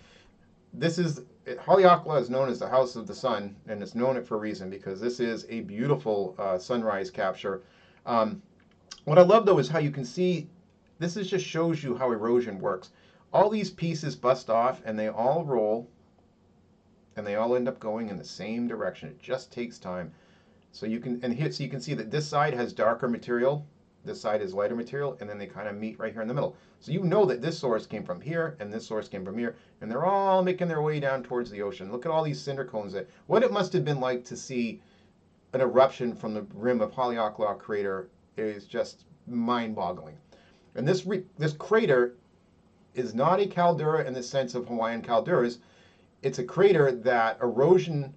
Speaker 1: this is, Haleakala is known as the House of the Sun, and it's known it for a reason, because this is a beautiful sunrise capture. What I love, though, is how you can see, this just shows you how erosion works. All these pieces bust off, and they all roll, and they all end up going in the same direction. It just takes time. So you can, so you can see that this side has darker material, this side is lighter material, and then they kind of meet right here in the middle. So you know that this source came from here, and this source came from here, and they're all making their way down towards the ocean. Look at all these cinder cones. What it must have been like to see an eruption from the rim of Haleakala crater is just mind-boggling. And this crater is not a caldera in the sense of Hawaiian calderas. It's a crater that erosion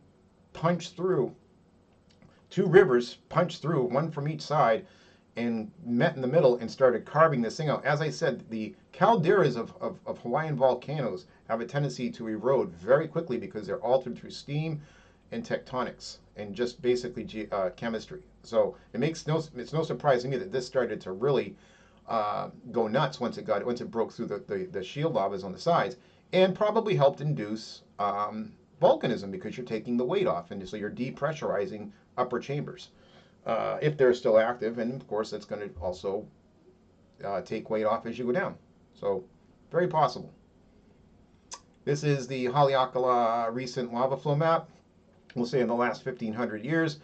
Speaker 1: punched through. Two rivers punched through, one from each side, and met in the middle and started carving this thing out. As I said, the calderas of Hawaiian volcanoes have a tendency to erode very quickly because they're altered through steam and tectonics and just basically chemistry. So it's no surprise to me that this started to really go nuts once it broke through the shield lavas on the sides, and probably helped induce volcanism because you're taking the weight off, and so you're depressurizing upper chambers if they're still active, and of course that's going to also take weight off as you go down. So very possible. This is the Haleakala recent lava flow map. We'll say in the last 1,500 years.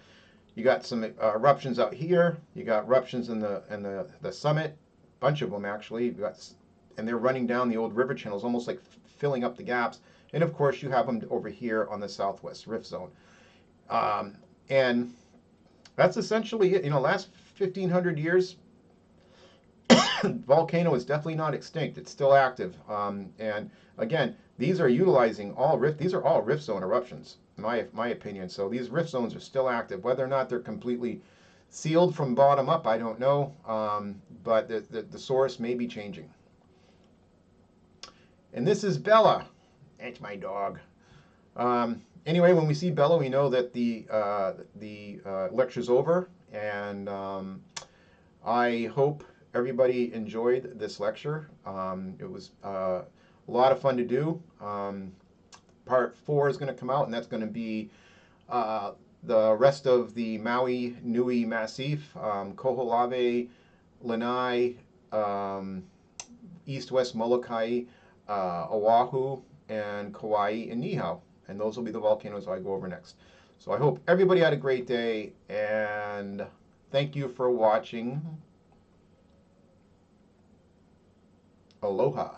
Speaker 1: You got some eruptions out here. You got eruptions in the summit, bunch of them actually. And they're running down the old river channels, almost like filling up the gaps. And of course, you have them over here on the southwest rift zone. And that's essentially it. Last 1,500 years, volcano is definitely not extinct. It's still active. And again, these are utilizing these are all rift zone eruptions, in my opinion. So these rift zones are still active. Whether or not they're completely sealed from bottom up, I don't know. But the source may be changing. And this is Bella. That's my dog. Anyway, when we see Bella, we know that the lecture's over, and I hope everybody enjoyed this lecture. It was a lot of fun to do. Part 4 is going to come out, and that's going to be the rest of the Maui Nui Massif, Kohala, Lanai, East-West Molokai, Oahu, and Kauai, and Niihau. And those will be the volcanoes I go over next. So I hope everybody had a great day, and thank you for watching. Aloha.